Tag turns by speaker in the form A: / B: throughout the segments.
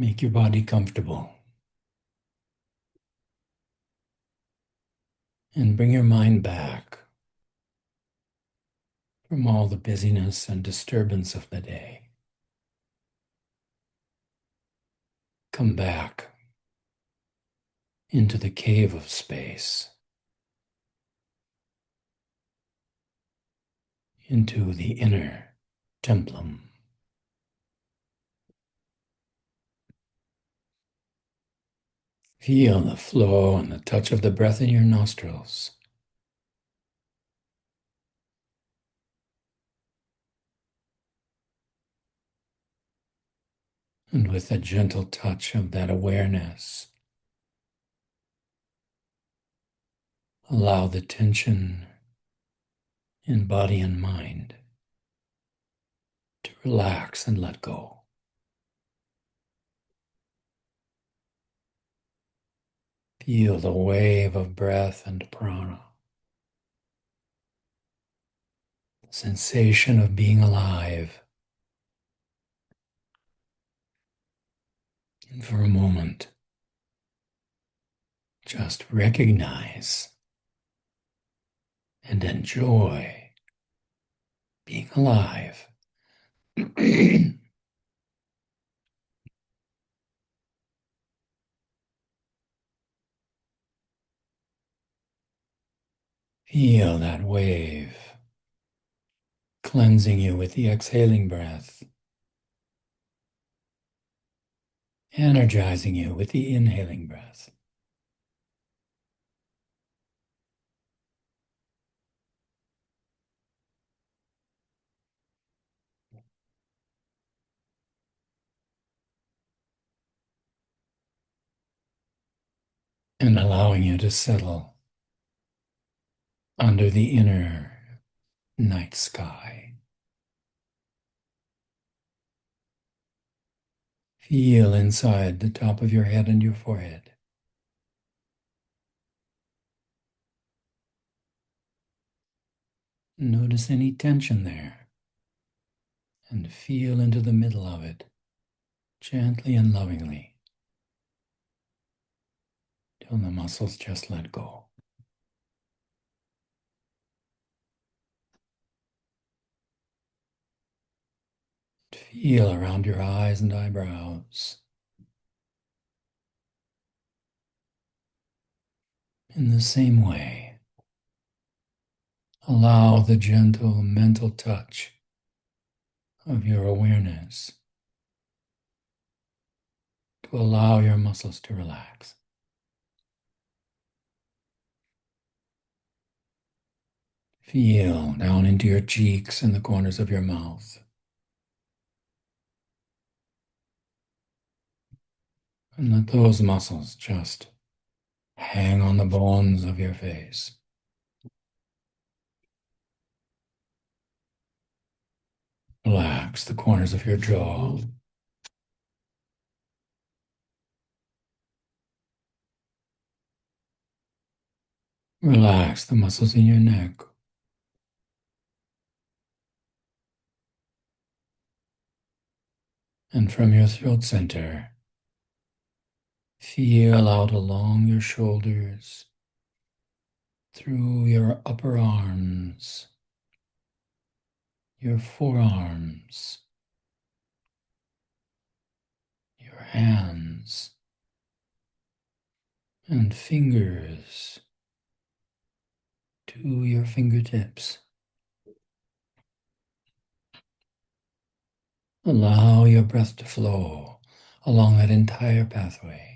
A: Make your body comfortable and bring your mind back from all the busyness and disturbance of the day. Come back into the cave of space, into the inner templum. Feel the flow and the touch of the breath in your nostrils. And with a gentle touch of that awareness, allow the tension in body and mind to relax and let go. Feel the wave of breath and prana, the sensation of being alive. And for a moment, just recognize and enjoy being alive. Feel that wave cleansing you with the exhaling breath, energizing you with the inhaling breath. And allowing you to settle under the inner night sky. Feel inside the top of your head and your forehead. Notice any tension there and feel into the middle of it, gently and lovingly, till the muscles just let go. Feel around your eyes and eyebrows. In the same way, allow the gentle mental touch of your awareness to allow your muscles to relax. Feel down into your cheeks and the corners of your mouth. And let those muscles just hang on the bones of your face. Relax the corners of your jaw. Relax the muscles in your neck. And from your throat center, feel out along your shoulders, through your upper arms, your forearms, your hands, and fingers to your fingertips. Allow your breath to flow along that entire pathway.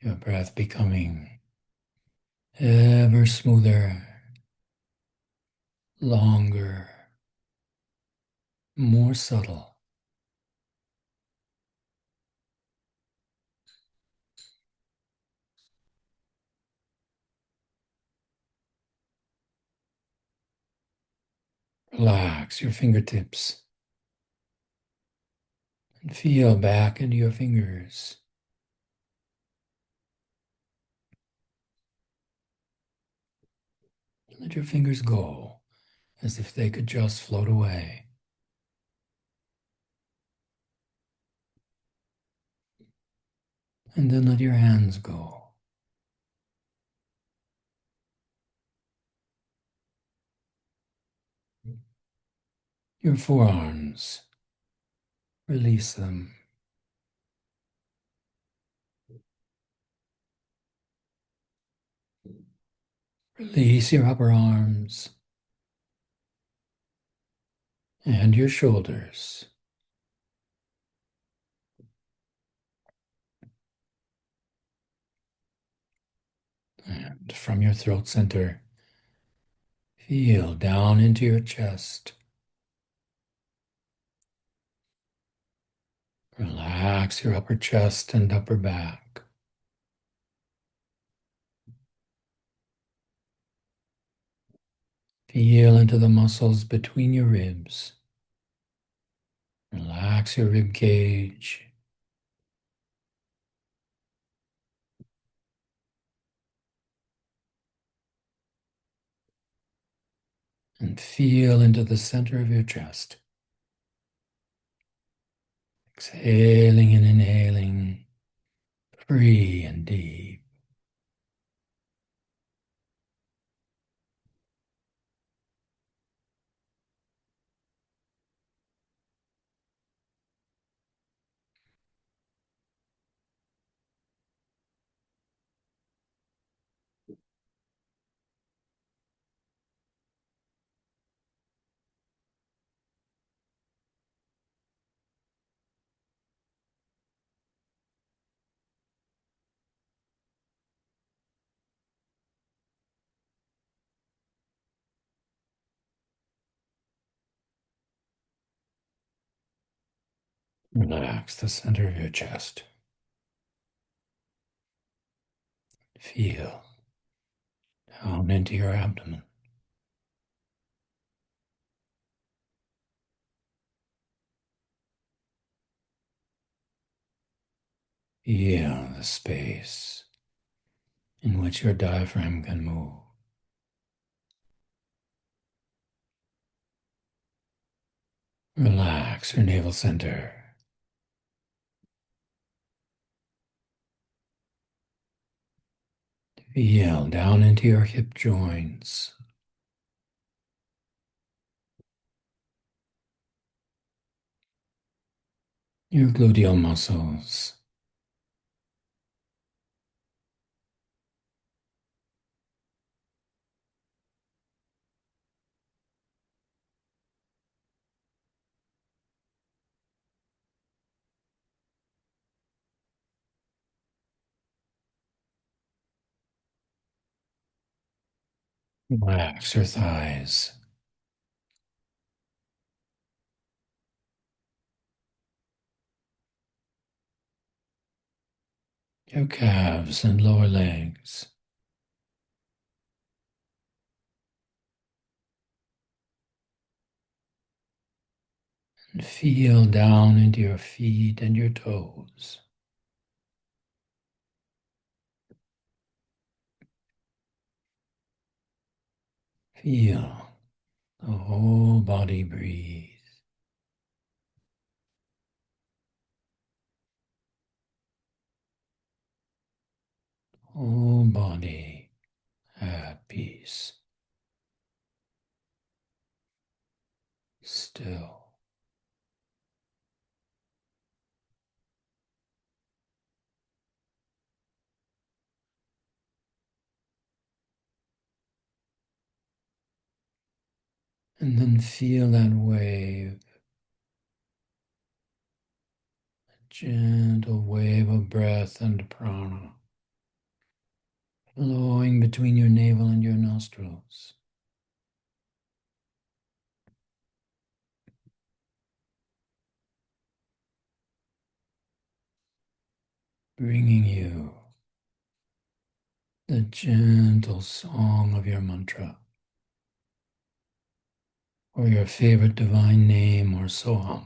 A: Your breath becoming ever smoother, longer, more subtle. Relax your fingertips and feel back into your fingers. Let your fingers go as if they could just float away. And then let your hands go. Your forearms, release them. Release your upper arms and your shoulders. And from your throat center, feel down into your chest. Relax your upper chest and upper back. Feel into the muscles between your ribs. Relax your rib cage. And feel into the center of your chest. Exhaling and inhaling, free and deep. Relax the center of your chest. Feel down into your abdomen. Feel the space in which your diaphragm can move. Relax your navel center. Feel down into your hip joints. Your gluteal muscles. Relax your thighs. Your calves and lower legs. And feel down into your feet and your toes. Feel the whole body breathe. Whole body at peace. Still. And then feel that wave, a gentle wave of breath and prana flowing between your navel and your nostrils. Bringing you the gentle song of your mantra or your favorite divine name or soham.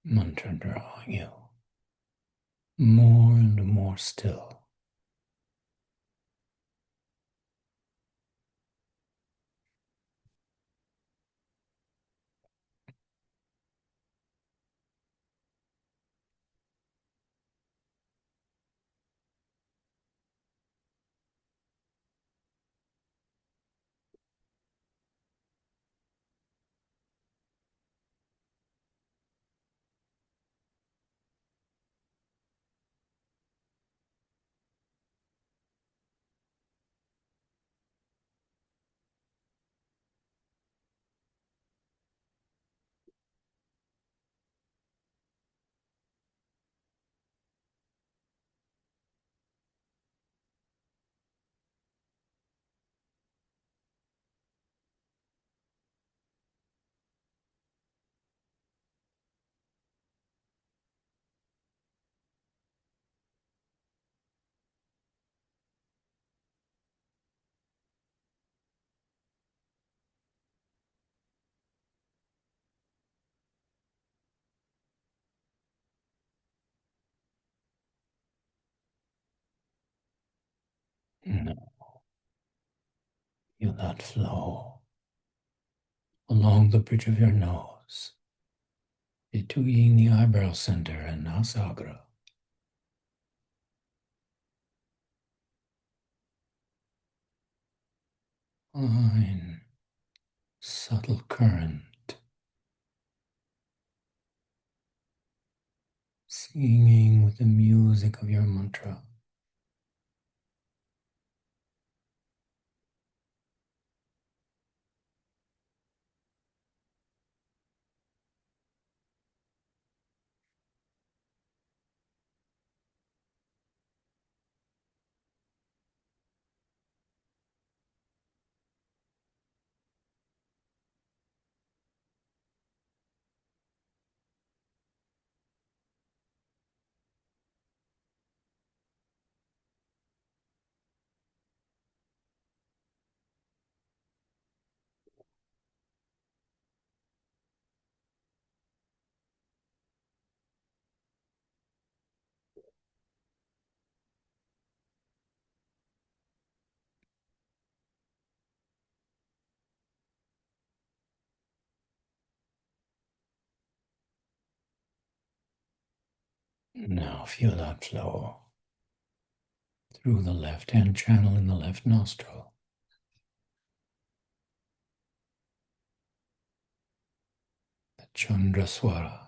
A: Mantra drawing you more and more still. No, feel that flow along the bridge of your nose, between the eyebrow center and nasagra. Fine, subtle current, singing with the music of your mantra. Now feel that flow through the left hand channel in the left nostril. The Chandraswara.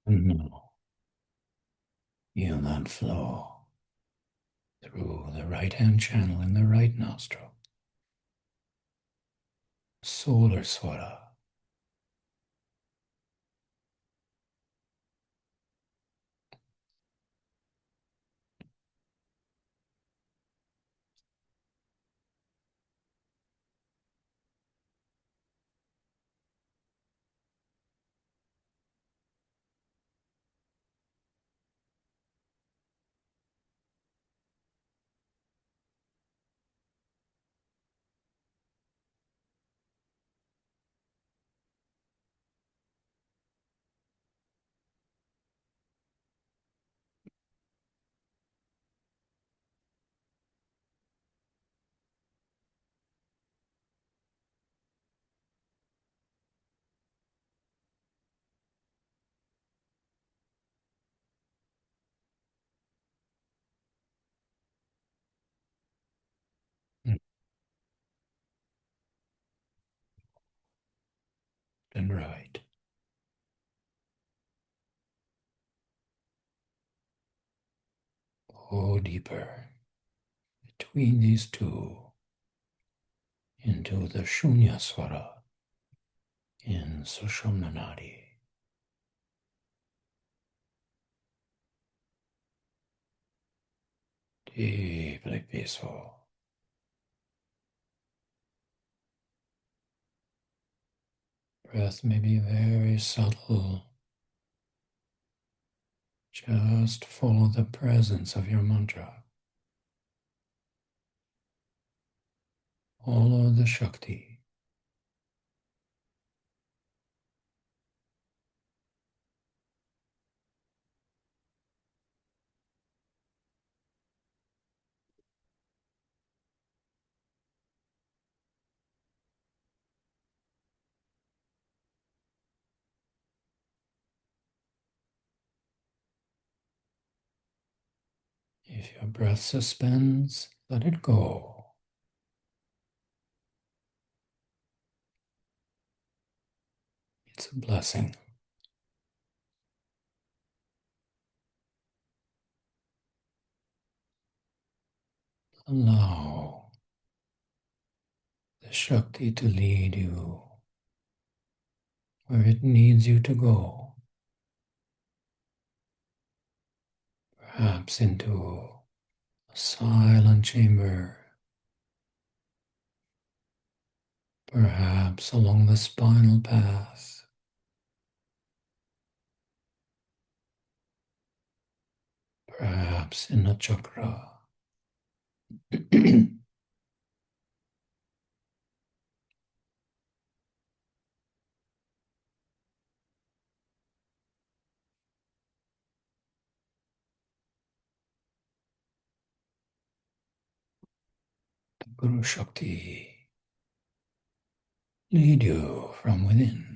A: And now feel that flow through the right hand channel in the right nostril. Solar Swara. And right. go deeper between these two into the Shunya Swara in Sushumna Nadi. Deeply peaceful. Breath may be very subtle. Just follow the presence of your mantra. Follow the Shakti. If your breath suspends, let it go. It's a blessing. Allow the Shakti to lead you where it needs you to go, perhaps into a silent chamber, perhaps along the spinal path, perhaps in a chakra. The Guru Shakti lead you from within.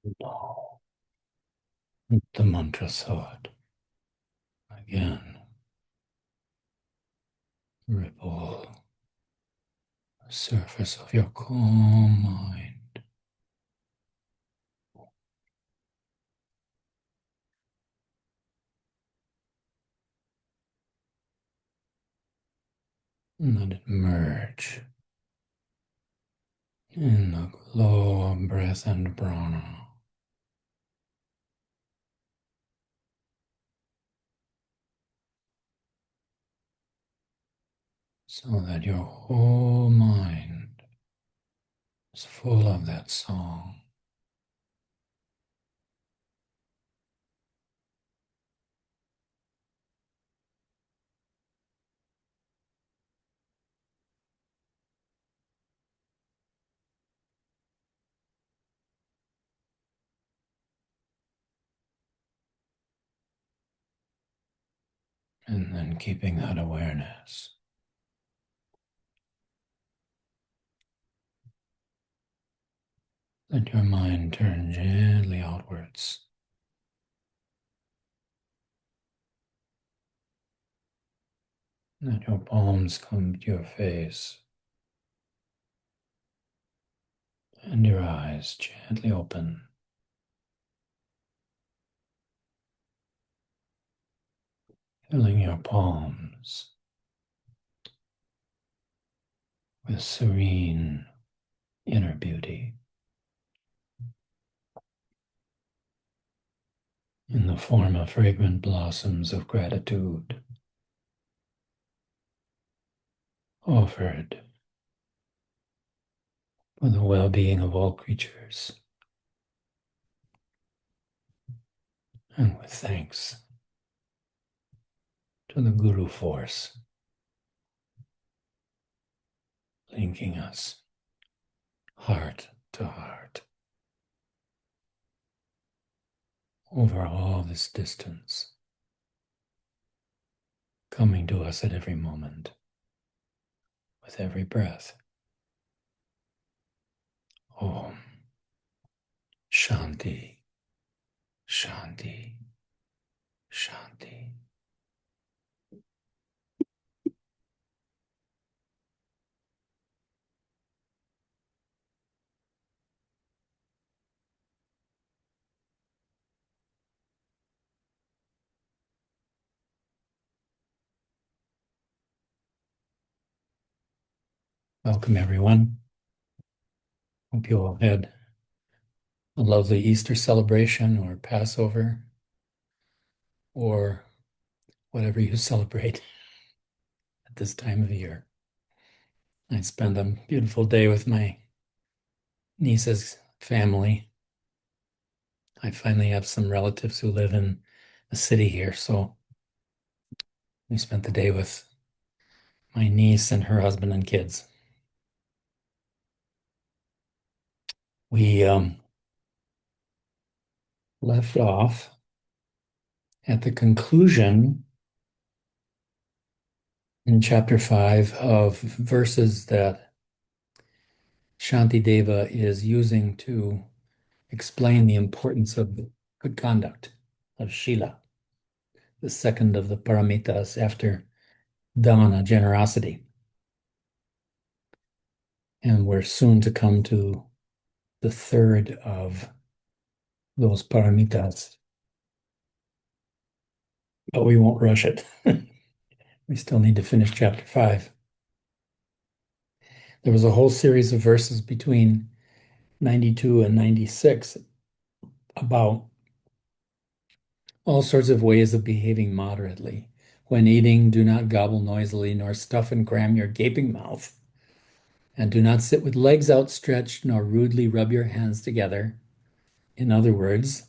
A: Blow the mantra thought. Again, ripple the surface of your calm mind. And let it merge in the glow of breath and prana. So that your whole mind is full of that song. And then keeping that awareness. Let your mind turn gently outwards. Let your palms come to your face. And your eyes gently open. Filling your palms with serene inner beauty in the form of fragrant blossoms of gratitude offered for the well-being of all creatures, and with thanks to the Guru force linking us heart to heart over all this distance, coming to us at every moment with every breath. Om Shanti, Shanti, Shanti. Welcome, everyone. Hope you all had a lovely Easter celebration or Passover or whatever you celebrate at this time of year. I spent a beautiful day with my niece's family. I finally have some relatives who live in the city here, so we spent the day with my niece and her husband and kids. We left off at the conclusion in chapter 5 of verses that Shantideva is using to explain the importance of good conduct, of Shila, the second of the paramitas after dana, generosity. And we're soon to come to the third of those paramitas, but we won't rush it. We still need to finish chapter 5. There was a whole series of verses between 92 and 96 about all sorts of ways of behaving moderately. When eating, do not gobble noisily, nor stuff and cram your gaping mouth. And do not sit with legs outstretched, nor rudely rub your hands together. In other words,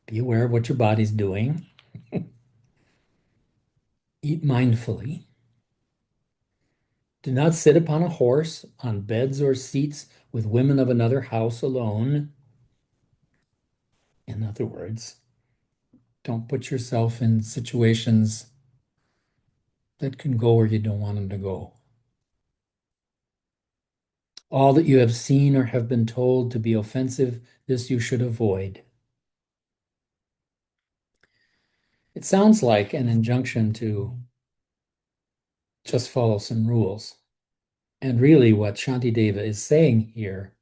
A: be aware of what your body's doing. Eat mindfully. Do not sit upon a horse, on beds or seats with women of another house alone. In other words, don't put yourself in situations that can go where you don't want them to go. All that you have seen or have been told to be offensive, this you should avoid. It sounds like an injunction to just follow some rules. And really, what Shantideva is saying here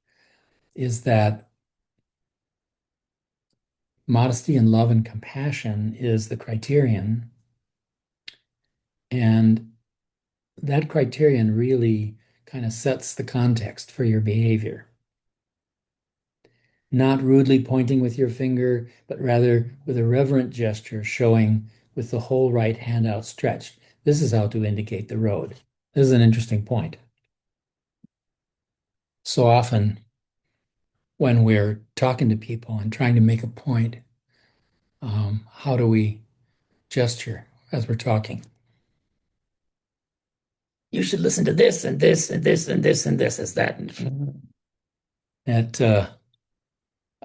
A: is that modesty and love and compassion is the criterion. And that criterion really kind of sets the context for your behavior. Not rudely pointing with your finger, but rather with a reverent gesture showing with the whole right hand outstretched. This is how to indicate the road. This is an interesting point. So often, when we're talking to people and trying to make a point, how do we gesture as we're talking? You should listen to this and this and this and this and this is that. That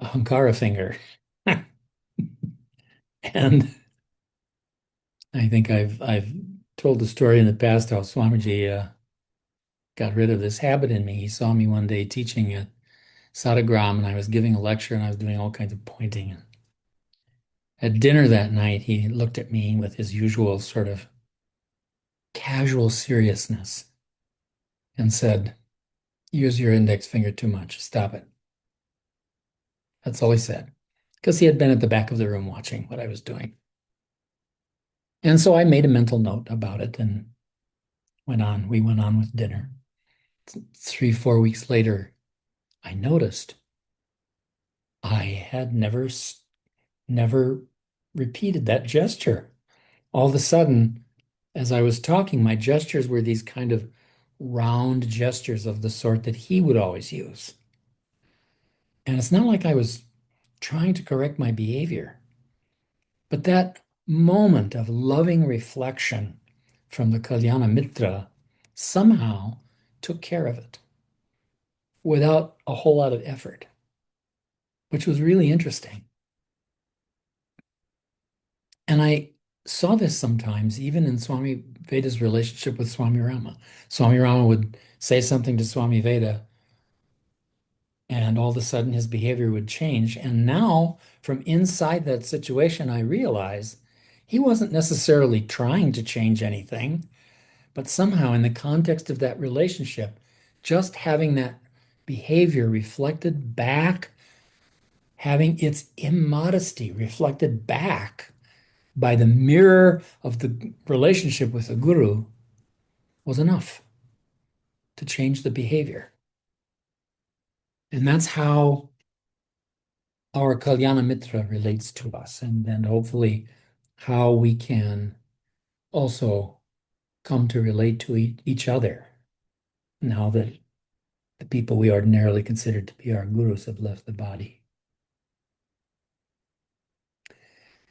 A: Ahankara finger. And I think I've told the story in the past how Swamiji got rid of this habit in me. He saw me one day teaching at Sadagram, and I was giving a lecture and I was doing all kinds of pointing. And at dinner that night, he looked at me with his usual sort of casual seriousness and said, "Use your index finger too much. Stop it." That's all he said, because he had been at the back of the room watching what I was doing. And so I made a mental note about it and we went on with dinner. 3, 4 weeks later, I noticed I had never repeated that gesture. All of a sudden, as I was talking, my gestures were these kind of round gestures of the sort that he would always use. And it's not like I was trying to correct my behavior, but that moment of loving reflection from the Kalyana Mitra somehow took care of it without a whole lot of effort, which was really interesting. And I saw this sometimes, even in Swami Veda's relationship with Swami Rama. Swami Rama would say something to Swami Veda, and all of a sudden his behavior would change. And now, from inside that situation, I realize he wasn't necessarily trying to change anything, but somehow, in the context of that relationship, just having that behavior reflected back, having its immodesty reflected back by the mirror of the relationship with the guru was enough to change the behavior. And that's how our Kalyana Mitra relates to us, and then hopefully how we can also come to relate to each other now that the people we ordinarily consider to be our gurus have left the body.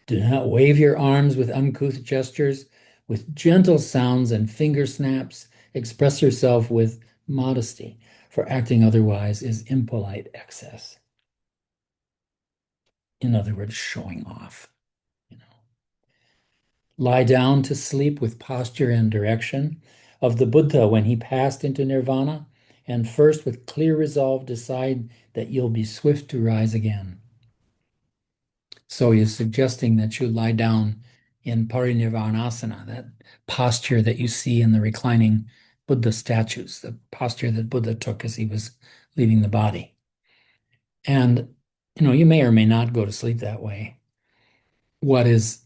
A: Do not wave your arms with uncouth gestures. With gentle sounds and finger snaps, express yourself with modesty, for acting otherwise is impolite excess. In other words, showing off. Lie down to sleep with posture and direction of the Buddha when he passed into nirvana, and first with clear resolve decide that you'll be swift to rise again. So he is suggesting that you lie down in parinirvanasana, that posture that you see in the reclining Buddha statues, the posture that Buddha took as he was leaving the body. And, you may or may not go to sleep that way. What is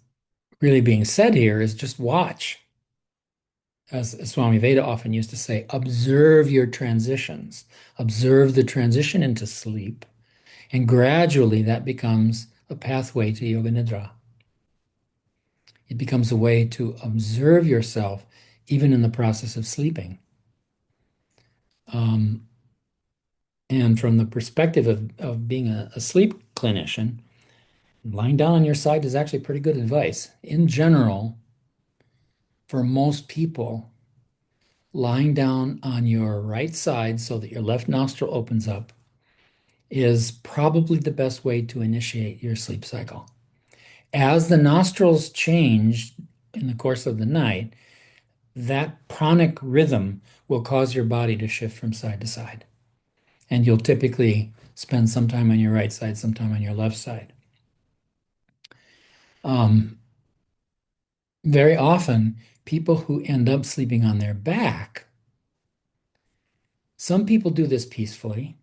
A: really being said here is just watch. As Swami Veda often used to say, observe your transitions, observe the transition into sleep, and gradually that becomes a pathway to Yoga Nidra. It becomes a way to observe yourself even in the process of sleeping. Um, and from the perspective of being a sleep clinician, lying down on your side is actually pretty good advice. In general, for most people, lying down on your right side so that your left nostril opens up is probably the best way to initiate your sleep cycle. As the nostrils change in the course of the night, that pranic rhythm will cause your body to shift from side to side. And you'll typically spend some time on your right side, some time on your left side. Um, Very often, people who end up sleeping on their back, some people do this peacefully,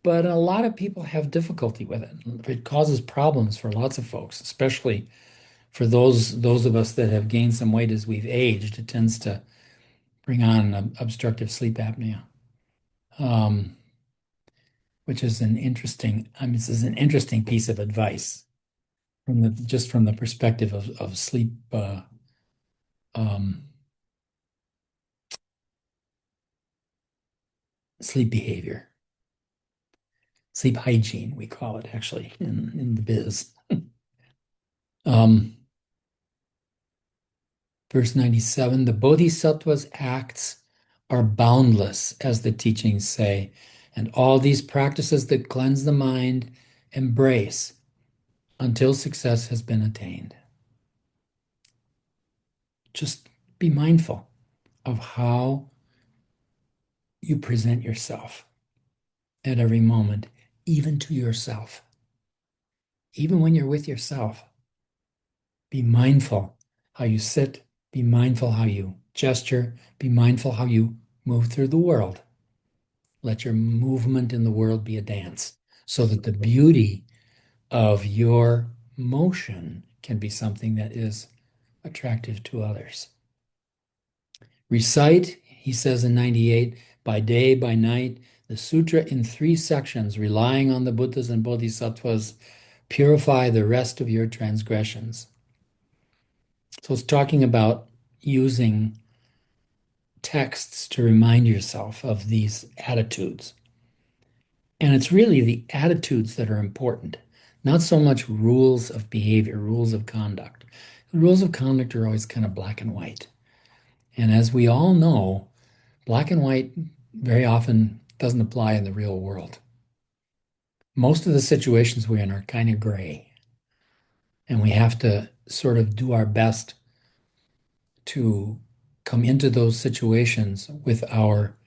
A: but a lot of people have difficulty with it. It causes problems for lots of folks, especially for those of us that have gained some weight as we've aged. It tends to bring on obstructive sleep apnea, um, which is an interesting. I mean, this is an interesting piece of advice from the just from the perspective of sleep um, sleep behavior, sleep hygiene, we call it actually in the biz. Um, Verse 97, the Bodhisattva's acts are boundless, as the teachings say, and all these practices that cleanse the mind embrace until success has been attained. Just be mindful of how you present yourself at every moment, even to yourself. Even when you're with yourself, be mindful how you sit, be mindful how you gesture, be mindful how you move through the world. Let your movement in the world be a dance so that the beauty of your motion can be something that is attractive to others. Recite, he says in 98, by day, by night, the sutra in 3 sections, relying on the Buddhas and Bodhisattvas, purify the rest of your transgressions. So it's talking about using texts to remind yourself of these attitudes. And it's really the attitudes that are important, not so much rules of behavior, rules of conduct. The rules of conduct are always kind of black and white. And as we all know, black and white very often doesn't apply in the real world. Most of the situations we're in are kind of gray, and we have to sort of do our best to come into those situations with our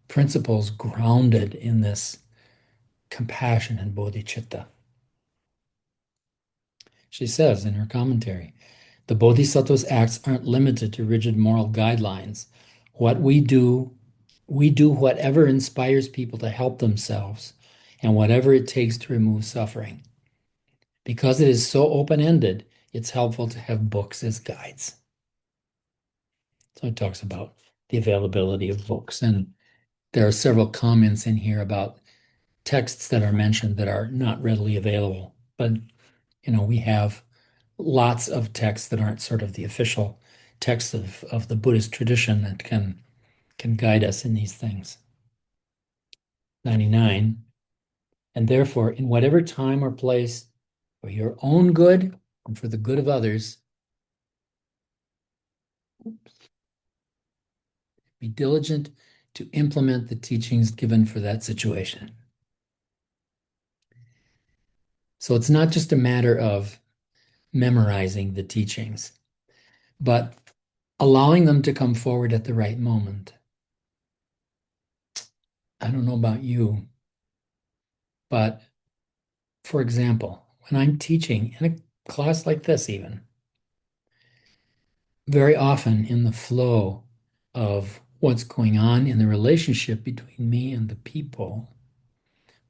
A: principles grounded in this compassion and bodhicitta. She says in her commentary, the Bodhisattva's acts aren't limited to rigid moral guidelines. What we do whatever inspires people to help themselves and whatever it takes to remove suffering. Because it is so open-ended, it's helpful to have books as guides. So it talks about the availability of books. And there are several comments in here about texts that are mentioned that are not readily available. But, we have lots of texts that aren't sort of the official texts of the Buddhist tradition that can guide us in these things. 99. And therefore, in whatever time or place, for your own good and for the good of others, be diligent to implement the teachings given for that situation. So it's not just a matter of memorizing the teachings, but allowing them to come forward at the right moment. I don't know about you, but for example, when I'm teaching in a class like this, even, very often in the flow of what's going on in the relationship between me and the people,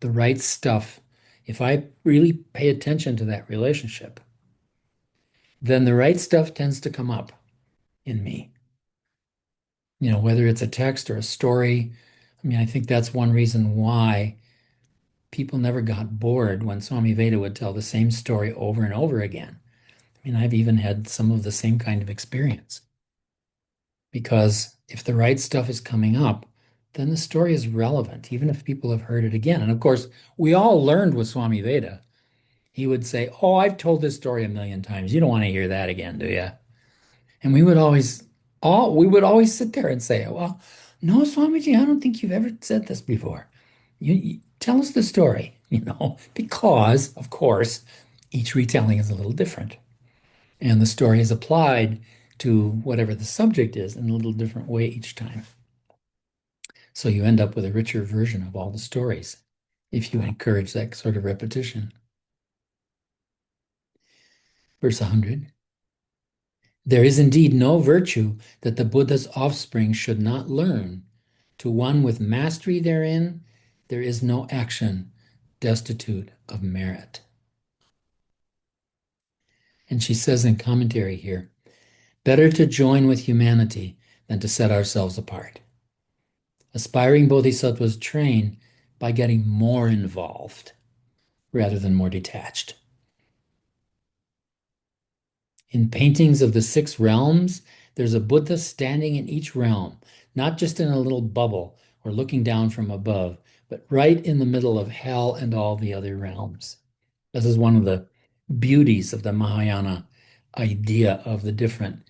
A: the right stuff, if I really pay attention to that relationship, then the right stuff tends to come up in me. Whether it's a text or a story. I mean, I think that's one reason why people never got bored when Swami Veda would tell the same story over and over again. I mean, I've even had some of the same kind of experience. Because if the right stuff is coming up, then the story is relevant, even if people have heard it again. And of course, we all learned with Swami Veda. He would say, "Oh, I've told this story a million times. You don't want to hear that again, do you?" And we would always sit there and say, "Well, no, Swamiji, I don't think you've ever said this before. You tell us the story, because, of course, each retelling is a little different. And the story is applied to whatever the subject is in a little different way each time. So you end up with a richer version of all the stories if you encourage that sort of repetition. Verse 100. There is indeed no virtue that the Buddha's offspring should not learn. To one with mastery therein, there is no action destitute of merit. And she says in commentary here, better to join with humanity than to set ourselves apart. Aspiring bodhisattvas train by getting more involved rather than more detached. In paintings of the six realms, there's a Buddha standing in each realm, not just in a little bubble or looking down from above, but right in the middle of hell and all the other realms. This is one of the beauties of the Mahayana idea of the different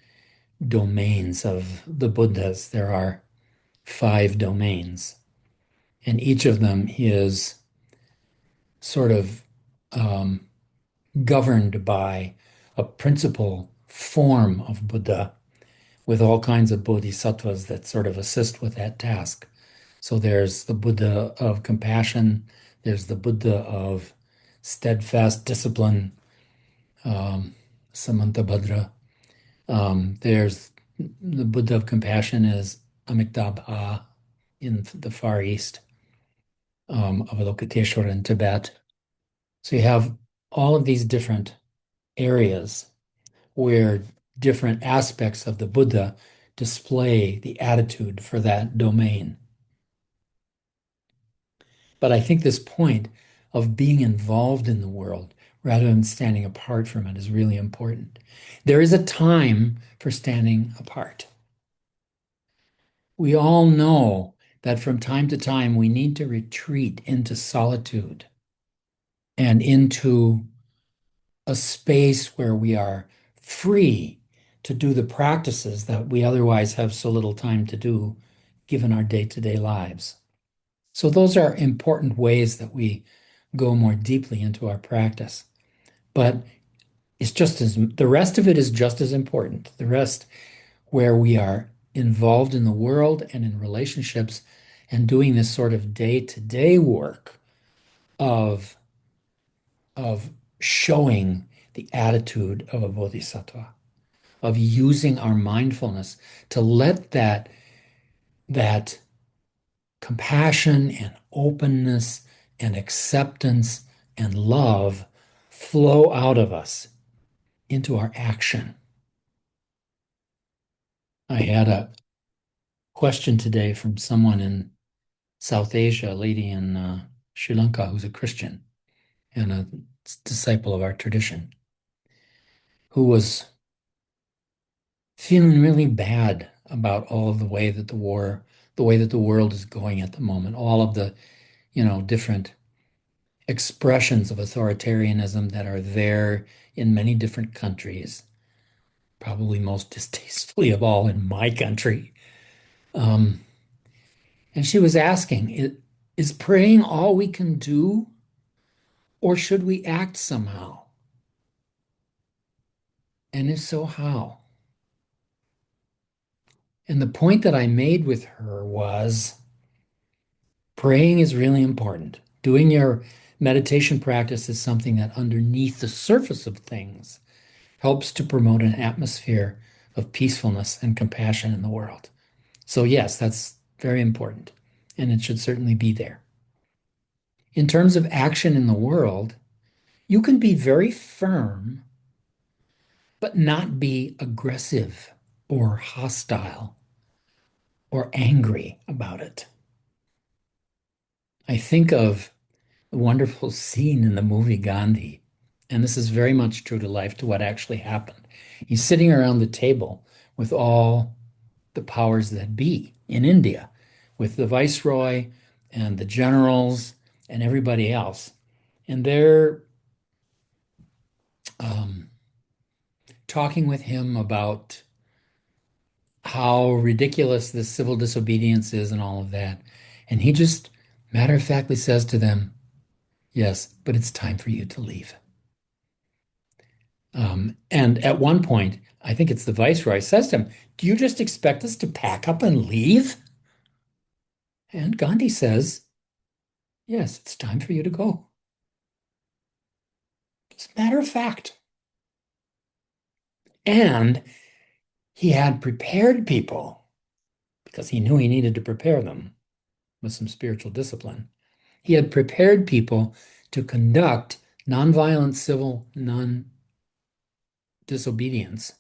A: domains of the Buddhas. There are 5 domains, and each of them is sort of um, governed by a principal form of Buddha with all kinds of bodhisattvas that sort of assist with that task. So there's the Buddha of compassion, there's the Buddha of steadfast discipline, Samantabhadra. There's the Buddha of compassion is Amitabha in the Far East, Avalokiteshvara in Tibet. So you have all of these different areas where different aspects of the Buddha display the attitude for that domain. But I think this point of being involved in the world rather than standing apart from it is really important. There is a time for standing apart. We all know that from time to time we need to retreat into solitude and into a space where we are free to do the practices that we otherwise have so little time to do given our day-to-day lives. So those are important ways that we go more deeply into our practice. But it's just as the rest of it is just as important. The rest where we are involved in the world and in relationships and doing this sort of day-to-day work of of showing the attitude of a bodhisattva, of using our mindfulness to let that compassion and openness and acceptance and love flow out of us into our action. I had a question today from someone in South Asia, a lady in Sri Lanka who's a Christian and a disciple of our tradition, who was feeling really bad about all of the way that the way that the world is going at the moment, all of the, different expressions of authoritarianism that are there in many different countries, probably most distastefully of all in my country. Um, and she was asking, is praying all we can do, or should we act somehow? And if so, how? And the point that I made with her was praying is really important. Doing your meditation practice is something that underneath the surface of things helps to promote an atmosphere of peacefulness and compassion in the world. So yes, that's very important, and it should certainly be there. In terms of action in the world, you can be very firm, but not be aggressive or hostile or angry about it. I think of the wonderful scene in the movie Gandhi, and this is very much true to life, to what actually happened. He's sitting around the table with all the powers that be in India, with the viceroy and the generals and everybody else. And they're um, talking with him about how ridiculous this civil disobedience is and all of that. And he just matter of factly says to them, yes, but it's time for you to leave. And at one point, I think it's the viceroy says to him, do you just expect us to pack up and leave? And Gandhi says, yes, it's time for you to go. As a matter of fact. And he had prepared people because he knew he needed to prepare them with some spiritual discipline. He had prepared people to conduct nonviolent civil non-disobedience,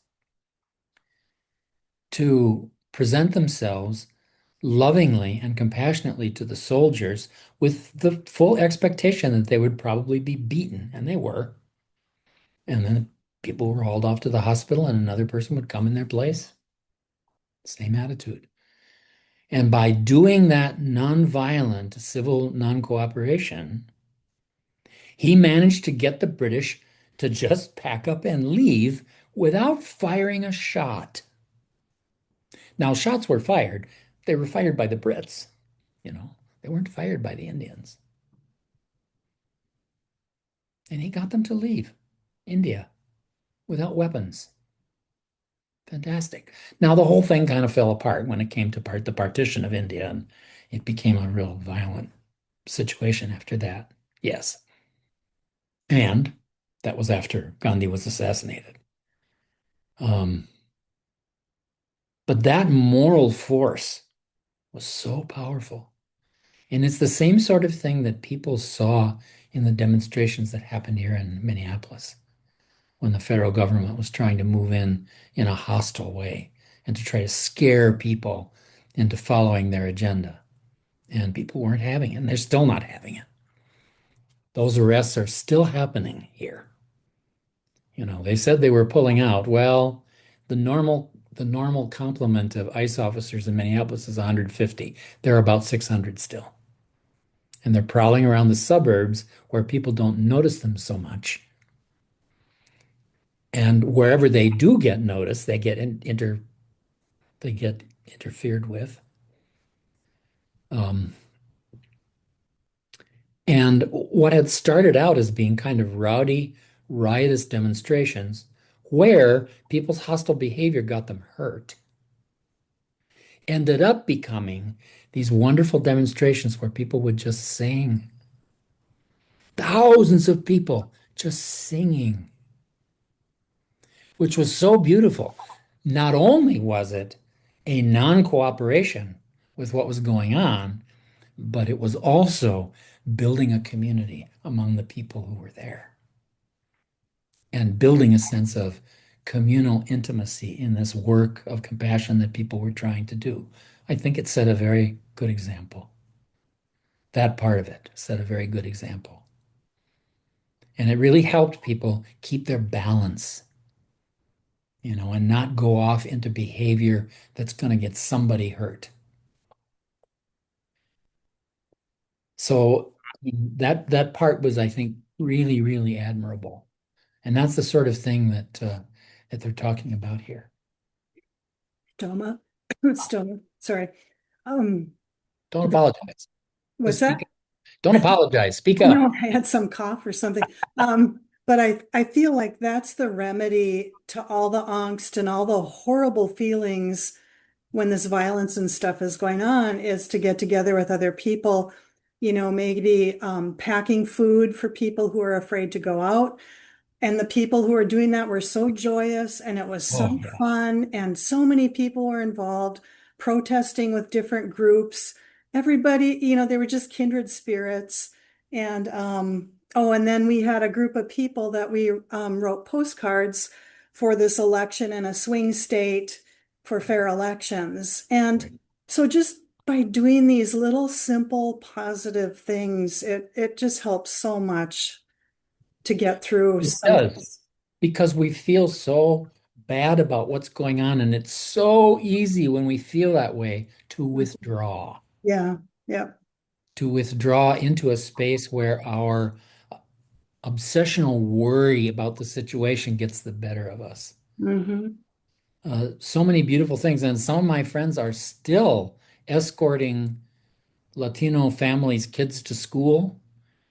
A: to present themselves lovingly and compassionately to the soldiers with the full expectation that they would probably be beaten, and they were. And then people were hauled off to the hospital, and another person would come in their place. Same attitude. And by doing that nonviolent civil non-cooperation, he managed to get the British to just pack up and leave without firing a shot. Now, shots were fired. They were fired by the Brits, you know. They weren't fired by the Indians. And he got them to leave India without weapons. Fantastic. Now, the whole thing kind of fell apart when it came to the partition of India, and it became a real violent situation after that. Yes. And that was after Gandhi was assassinated. Um, but that moral force was so powerful. And it's the same sort of thing that people saw in the demonstrations that happened here in Minneapolis when the federal government was trying to move in a hostile way and to try to scare people into following their agenda. And people weren't having it, and they're still not having it. Those arrests are still happening here. You know, they said they were pulling out. Well, the normal complement of ICE officers in Minneapolis is 150. There are about 600 still. And they're prowling around the suburbs where people don't notice them so much. And wherever they do get noticed, they get interfered with. Um, and what had started out as being kind of rowdy, riotous demonstrations where people's hostile behavior got them hurt ended up becoming these wonderful demonstrations where people would just sing. Thousands of people just singing, which was so beautiful. Not only was it a non-cooperation with what was going on, but it was also building a community among the people who were there and building a sense of communal intimacy in this work of compassion that people were trying to do. I think it set a very good example. That part of it set a very good example. And it really helped people keep their balance, and not go off into behavior that's going to get somebody hurt. So that part was, I think, really, really admirable. And that's the sort of thing that they're talking about here.
B: Stoma, stoma, sorry. Um,
A: Don't
B: the,
A: apologize. Just
B: what's
A: speak
B: that?
A: up. Don't apologize. Speak
B: I know
A: up.
B: I had some cough or something. But I feel like that's the remedy to all the angst and all the horrible feelings when this violence and stuff is going on is to get together with other people, maybe packing food for people who are afraid to go out. And the people who were doing that were so joyous and it was
A: Oh,
B: so
A: yeah.
B: fun and so many people were involved protesting with different groups. Everybody, they were just kindred spirits. And and then we had a group of people that we wrote postcards for this election in a swing state for fair elections. And
A: Right.
B: so just by doing these little simple positive things, it just helps so much to get through
A: It
B: some of
A: does,
B: this.
A: because we feel so bad about what's going on, and it's so easy when we feel that way
B: Yeah, yeah.
A: to withdraw into a space where our obsessional worry about the situation gets the better of us.
B: Mm-hmm.
A: So many beautiful things, and some of my friends are still escorting Latino families' kids to school,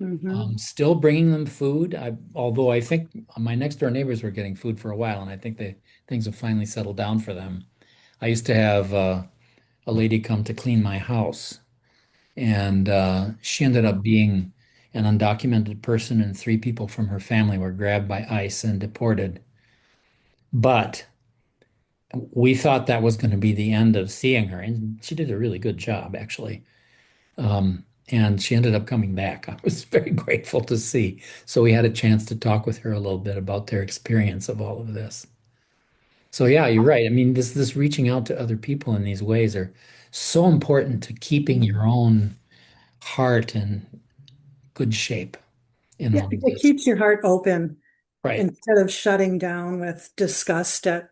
B: Mm-hmm.
A: still bringing them food. Although I think my next door neighbors were getting food for a while, and I think things have finally settled down for them. I used to have a lady come to clean my house, And she ended up being an undocumented person, and three people from her family were grabbed by ICE and deported. But we thought that was going to be the end of seeing her, and she did a really good job, actually. And she ended up coming back. I was very grateful to see. So we had a chance to talk with her a little bit about their experience of all of this. So yeah, you're right. I mean, this reaching out to other people in these ways are so important to keeping your own heart in good shape in
B: Yeah,
A: all of
B: it
A: this.
B: keeps your heart open
A: Right.
B: instead of shutting down with disgust at,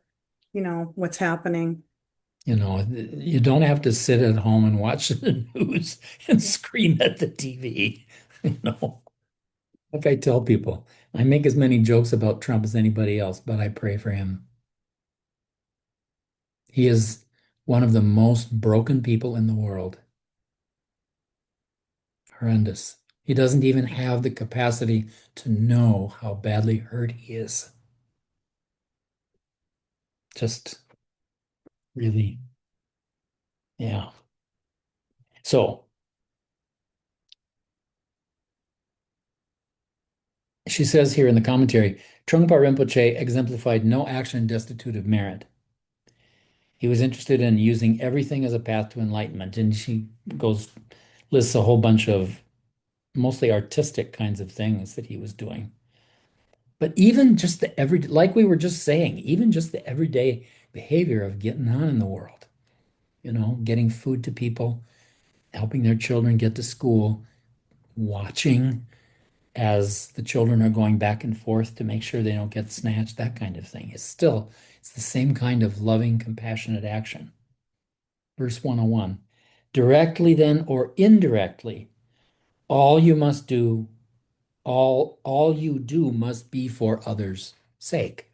B: what's happening.
A: You don't have to sit at home and watch the news and
B: Yeah.
A: scream at the TV. You know, like I tell people, I make as many jokes about Trump as anybody else, but I pray for him. He is one of the most broken people in the world. Horrendous. He doesn't even have the capacity to know how badly hurt he is. Just really, yeah. So she says here in the commentary, Trungpa Rinpoche exemplified no action destitute of merit. He was interested in using everything as a path to enlightenment. And she goes, lists a whole bunch of mostly artistic kinds of things that he was doing. But even just like we were just saying, even just the everyday behavior of getting on in the world, getting food to people, helping their children get to school, watching as the children are going back and forth to make sure they don't get snatched, that kind of thing. It's the same kind of loving, compassionate action. Verse 101. Directly then or indirectly, all you must do, all you do must be for others' sake,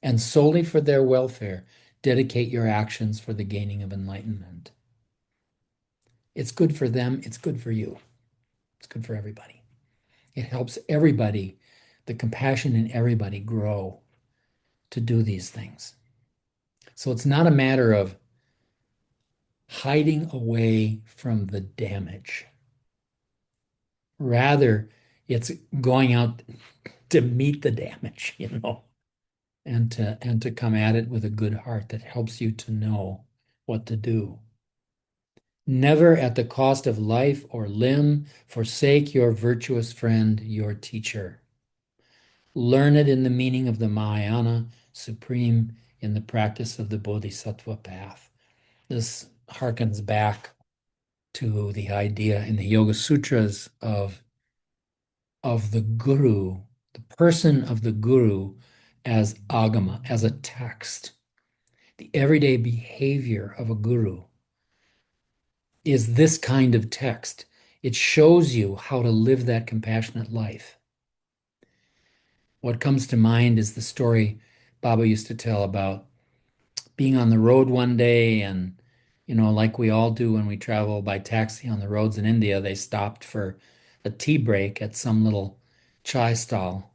A: and solely for their welfare, dedicate your actions for the gaining of enlightenment. It's good for them, it's good for you, it's good for everybody. It helps everybody, the compassion in everybody grow to do these things. So it's not a matter of hiding away from the damage. Rather, it's going out to meet the damage, and to come at it with a good heart that helps you to know what to do. Never at the cost of life or limb forsake your virtuous friend, your teacher. Learn it in the meaning of the Mahayana, supreme in the practice of the bodhisattva path. This harkens back to the idea in the Yoga Sutras of the guru, the person of the guru as agama, as a text. The everyday behavior of a guru is this kind of text. It shows you how to live that compassionate life. What comes to mind is the story Baba used to tell about being on the road one day, and like we all do when we travel by taxi on the roads in India, they stopped for a tea break at some little chai stall,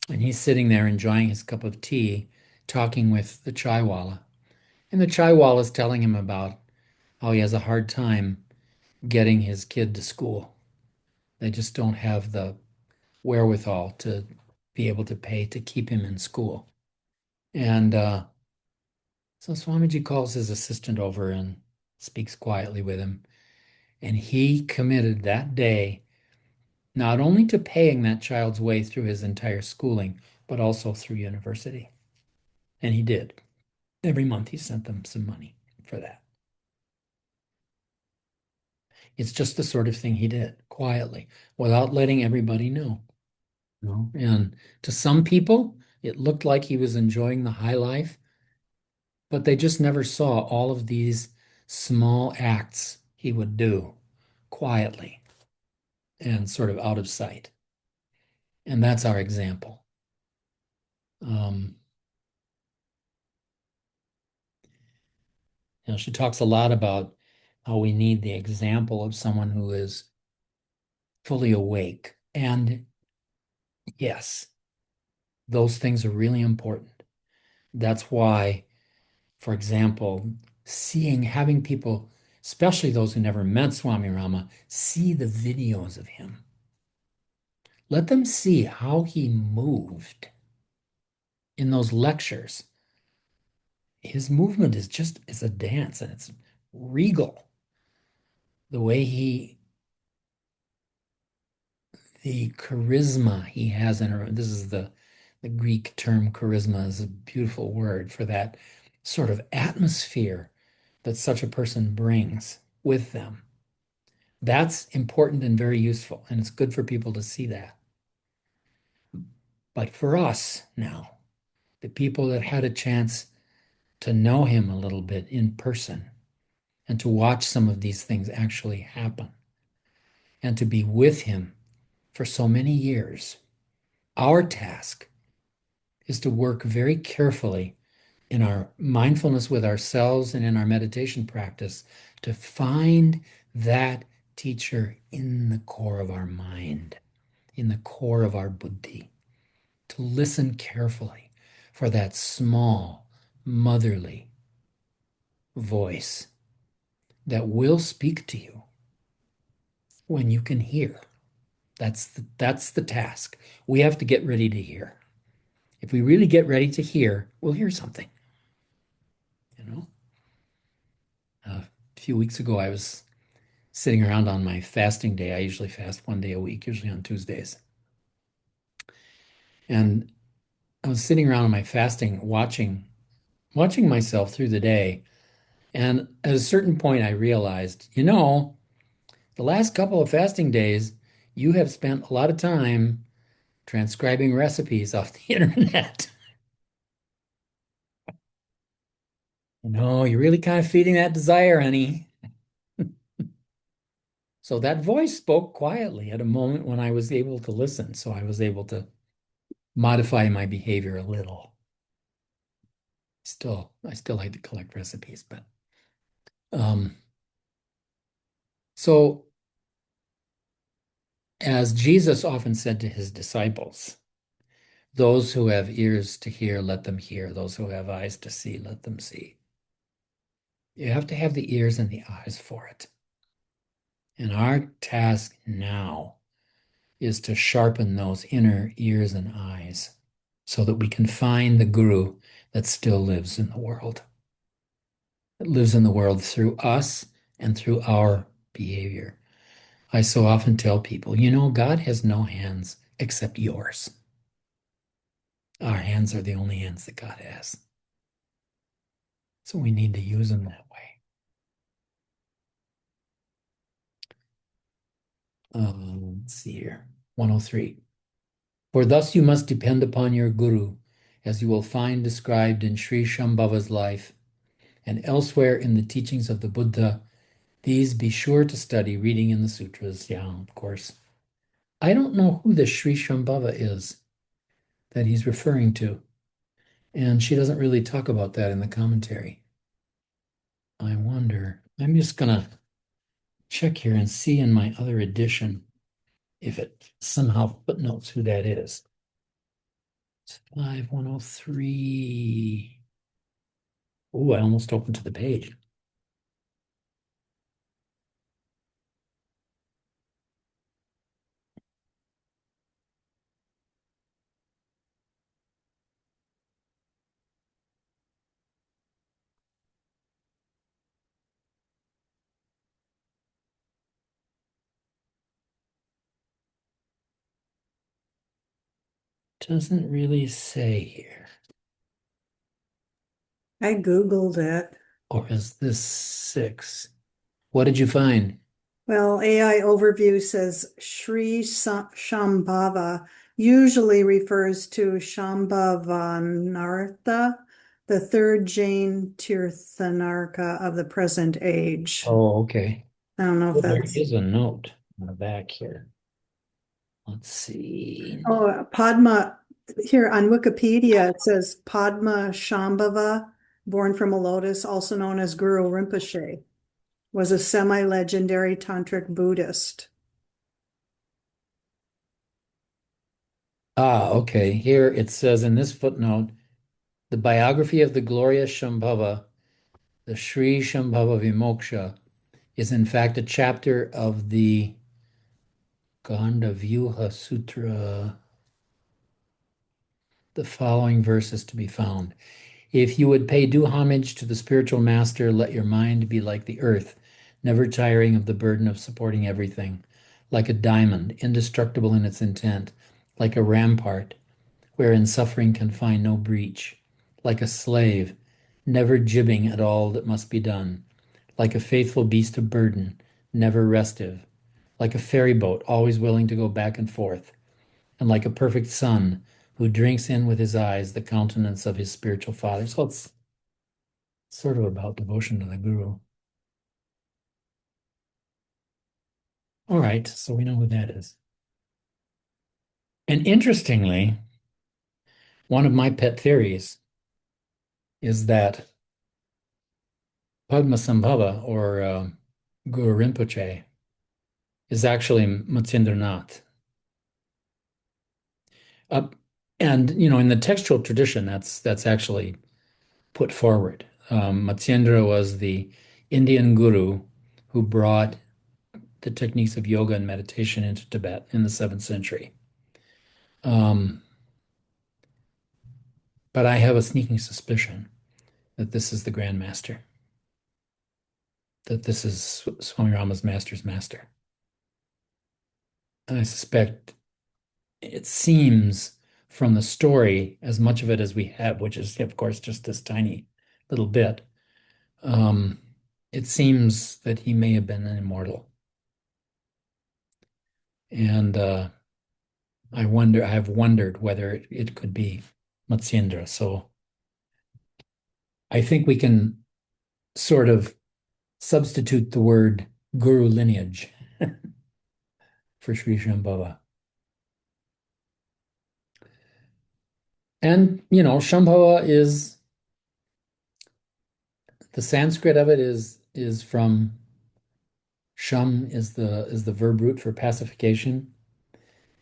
A: and he's sitting there enjoying his cup of tea, talking with the chaiwala. And the chaiwala is telling him about how he has a hard time getting his kid to school. They just don't have the wherewithal to be able to pay to keep him in school. And so Swamiji calls his assistant over and speaks quietly with him. And he committed that day not only to paying that child's way through his entire schooling, but also through university. And he did. Every month he sent them some money for that. It's just the sort of thing he did quietly without letting everybody know. And to some people, it looked like he was enjoying the high life, but they just never saw all of these small acts he would do quietly and sort of out of sight. And that's our example. Um, she talks a lot about how we need the example of someone who is fully awake. And yes, those things are really important. That's why, for example, having people especially those who never met Swami Rama, see the videos of him. Let them see how he moved in those lectures. His movement is a dance, and it's regal. The way the charisma he has in her, this is the Greek term charisma is a beautiful word for that sort of atmosphere that such a person brings with them. That's important and very useful, and it's good for people to see that. But for us now, the people that had a chance to know him a little bit in person and to watch some of these things actually happen and to be with him for so many years, our task is to work very carefully in our mindfulness with ourselves and in our meditation practice to find that teacher in the core of our mind, in the core of our buddhi, to listen carefully for that small, motherly voice that will speak to you when you can hear. That's the task. We have to get ready to hear. If we really get ready to hear, we'll hear something, you know? A few weeks ago, I was sitting around on my fasting day. I usually fast one day a week, usually on Tuesdays. And I was sitting around on my fasting, watching myself through the day. And at a certain point, I realized, the last couple of fasting days, you have spent a lot of time transcribing recipes off the internet. You're really kind of feeding that desire, honey. So that voice spoke quietly at a moment when I was able to listen. So I was able to modify my behavior a little. I still like to collect recipes, but um, so as Jesus often said to his disciples, those who have ears to hear, let them hear. Those who have eyes to see, let them see. You have to have the ears and the eyes for it. And our task now is to sharpen those inner ears and eyes so that we can find the guru that still lives in the world. It lives in the world through us and through our behavior. I so often tell people, God has no hands except yours. Our hands are the only hands that God has. So we need to use them that way. Let's see here. 103. For thus you must depend upon your guru, as you will find described in Sri Shambhava's life and elsewhere in the teachings of the Buddha. These be sure to study, reading in the sutras. Yeah, of course. I don't know who this Sri Shambhava is that he's referring to. And she doesn't really talk about that in the commentary. I wonder. I'm just going to check here and see in my other edition if it somehow footnotes who that is. It's 5103. Oh, I almost opened to the page. Doesn't really say here.
B: I Googled it.
A: Or is this 6? What did you find?
B: Well, AI overview says Sri Shambhava usually refers to Shambhavanartha, the third Jain Tirthanarka of the present age.
A: Oh, okay.
B: I don't know if
A: Well, there
B: that's.
A: is a note on the back here. Let's see.
B: Oh, Padma, here on Wikipedia, it says Padma Shambhava, born from a lotus, also known as Guru Rinpoche, was a semi-legendary tantric Buddhist.
A: Okay. Here it says in this footnote, the biography of the glorious Shambhava, the Sri Shambhava Vimoksha, is in fact a chapter of the Gandavyuha Sutra. The following verse is to be found. If you would pay due homage to the spiritual master, let your mind be like the earth, never tiring of the burden of supporting everything, like a diamond, indestructible in its intent, like a rampart, wherein suffering can find no breach, like a slave, never jibbing at all that must be done, like a faithful beast of burden, never restive, like a ferry boat, always willing to go back and forth, and like a perfect son who drinks in with his eyes the countenance of his spiritual father. So it's sort of about devotion to the guru. All right, so we know who that is. And interestingly, one of my pet theories is that Padmasambhava or Guru Rinpoche is actually Matsyendranath. Uh, and in the textual tradition, that's actually put forward. Matsyendra was the Indian guru who brought the techniques of yoga and meditation into Tibet in the 7th century. Um, but I have a sneaking suspicion that this is the Grand Master, that this is Swami Rama's master's master. And I suspect it seems from the story, as much of it as we have, which is, of course, just this tiny little bit, um, it seems that he may have been an immortal. And I have wondered whether it could be Matsyendra. So I think we can sort of substitute the word guru lineage for Sri Shambhava. And, Shambhava is the Sanskrit of it is from sham is the verb root for pacification,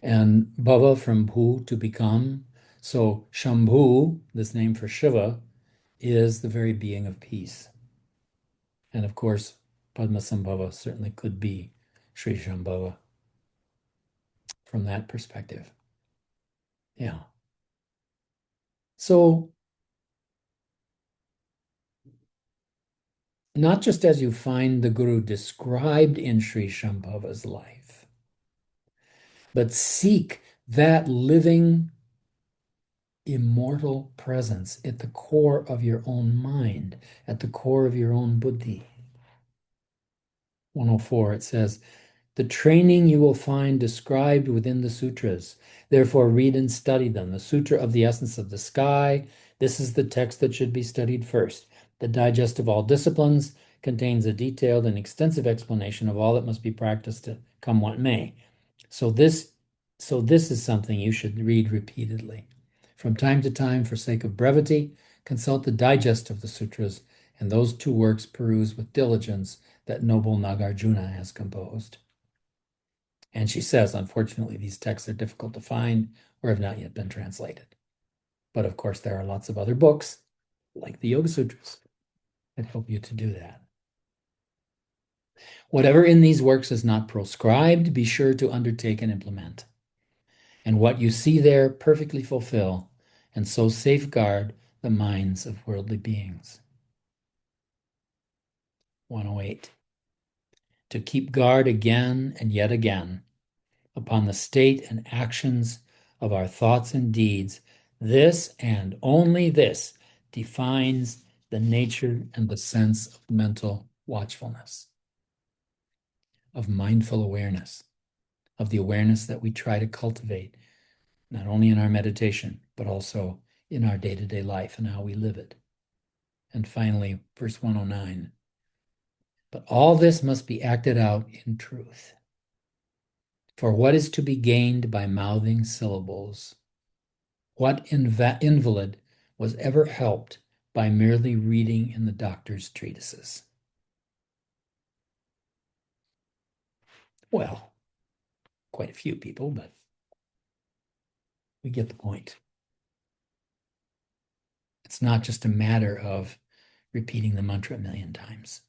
A: and bhava from bhu, to become. So Shambhu, this name for Shiva, is the very being of peace. And of course, Padmasambhava certainly could be Sri Shambhava from that perspective. Yeah. So not just as you find the Guru described in Sri Shambhava's life, but seek that living, immortal presence at the core of your own mind, at the core of your own buddhi. 104, it says, the training you will find described within the sutras. Therefore, read and study them. The Sutra of the Essence of the Sky. This is the text that should be studied first. The Digest of All Disciplines contains a detailed and extensive explanation of all that must be practiced to come what may. So this is something you should read repeatedly. From time to time, for sake of brevity, consult the Digest of the Sutras, and those two works peruse with diligence that noble Nagarjuna has composed. And she says, unfortunately, these texts are difficult to find or have not yet been translated. But of course, there are lots of other books, like the Yoga Sutras, that help you to do that. Whatever in these works is not proscribed, be sure to undertake and implement. And what you see there, perfectly fulfill, and so safeguard the minds of worldly beings. 108. To keep guard again and yet again upon the state and actions of our thoughts and deeds, this and only this defines the nature and the sense of mental watchfulness, of mindful awareness, of the awareness that we try to cultivate, not only in our meditation, but also in our day-to-day life and how we live it. And finally, verse 109, but all this must be acted out in truth. For what is to be gained by mouthing syllables? What invalid was ever helped by merely reading in the doctor's treatises? Well, quite a few people, but we get the point. It's not just a matter of repeating the mantra a million times.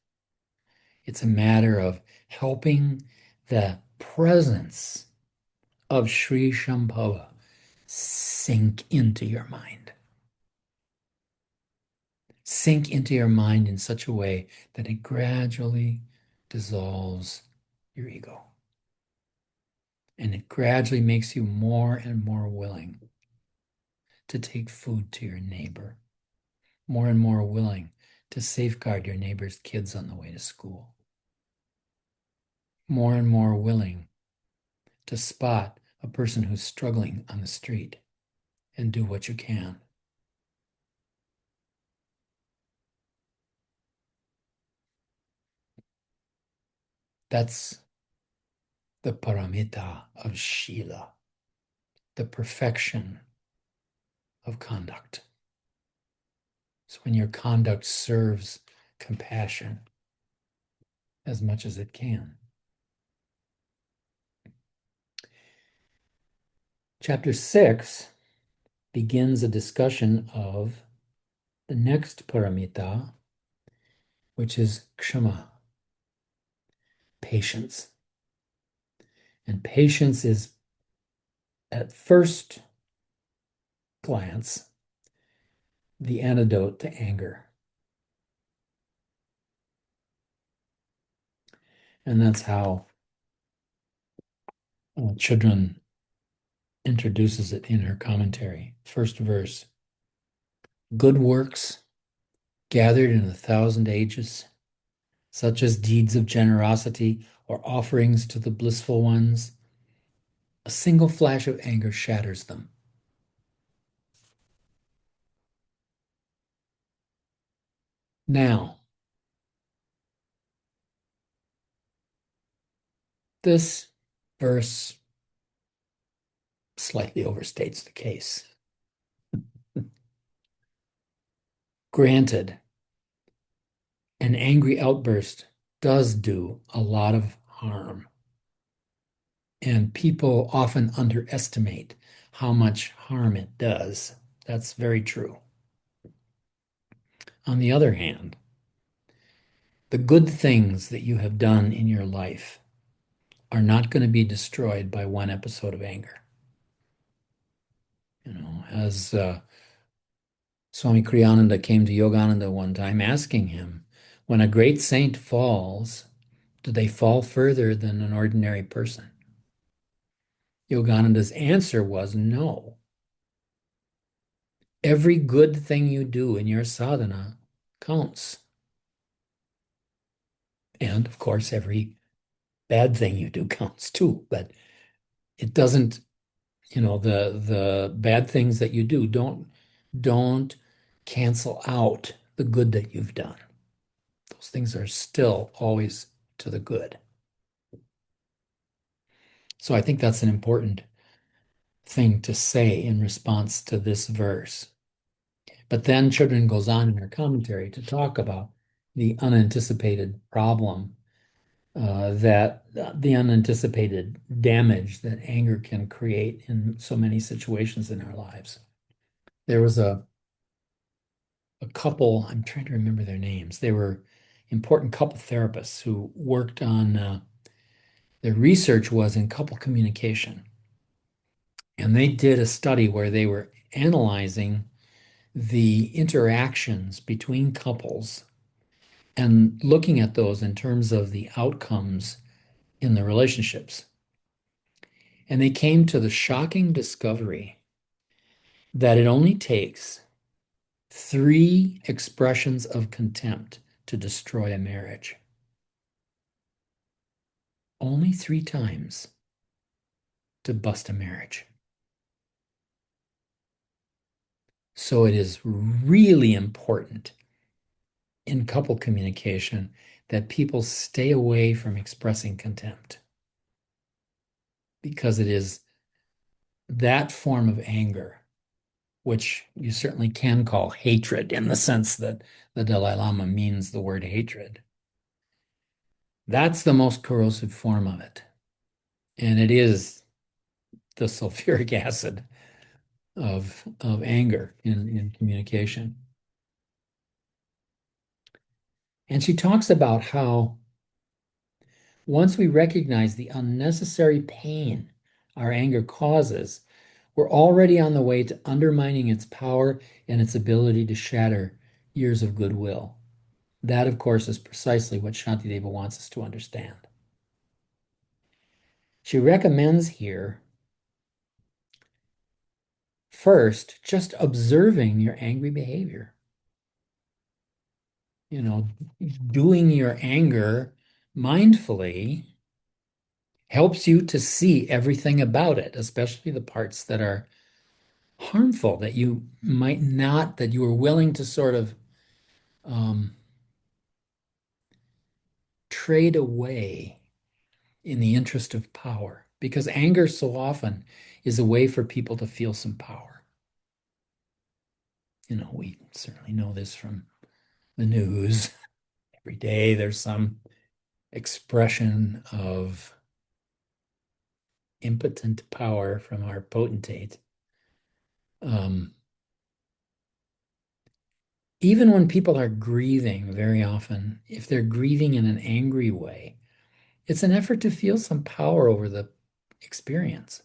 A: It's a matter of helping the presence of Sri Shambhava sink into your mind. Sink into your mind in such a way that it gradually dissolves your ego. And it gradually makes you more and more willing to take food to your neighbor, more and more willing to safeguard your neighbor's kids on the way to school, more and more willing to spot a person who's struggling on the street and do what you can. That's the paramita of Shila, the perfection of conduct. So when your conduct serves compassion as much as it can. Chapter 6 begins a discussion of the next paramita, which is kshama, patience. And patience is, at first glance, the antidote to anger. And that's how Chudran introduces it in her commentary. First verse, good works gathered in 1,000 ages, such as deeds of generosity or offerings to the blissful ones, a single flash of anger shatters them. Now, this verse slightly overstates the case. Granted, an angry outburst does do a lot of harm, and people often underestimate how much harm it does. That's very true. On the other hand, the good things that you have done in your life are not going to be destroyed by one episode of anger. As Swami Kriyananda came to Yogananda one time asking him, when a great saint falls, do they fall further than an ordinary person? Yogananda's answer was no. Every good thing you do in your sadhana counts. And of course, every bad thing you do counts too, but it doesn't, the bad things that you do don't cancel out the good that you've done. Those things are still always to the good. So I think that's an important thing to say in response to this verse. But then Children goes on in her commentary to talk about the unanticipated problem, that the unanticipated damage that anger can create in so many situations in our lives. There was a couple, I'm trying to remember their names. They were important couple therapists who worked on, their research was in couple communication. And they did a study where they were analyzing the interactions between couples and looking at those in terms of the outcomes in the relationships. And they came to the shocking discovery that it only takes 3 expressions of contempt to destroy a marriage. Only 3 times to bust a marriage. So it is really important in couple communication that people stay away from expressing contempt, because it is that form of anger, which you certainly can call hatred in the sense that the Dalai Lama means the word hatred. That's the most corrosive form of it. And it is the sulfuric acid of anger in communication. And she talks about how Once we recognize the unnecessary pain our anger causes, we're already on the way to undermining its power and its ability to shatter years of goodwill. That, of course, is precisely what Shantideva wants us to understand. She recommends here, first, just observing your angry behavior. You know, doing your anger mindfully helps you to see everything about it, especially the parts that are harmful, that you might not, that you are willing to sort of um, trade away in the interest of power. Because anger so often is a way for people to feel some power. You know, we certainly know this from the news. Every day there's some expression of impotent power from our potentate. Um, Even when people are grieving, very often, if they're grieving in an angry way, it's an effort to feel some power over the experience.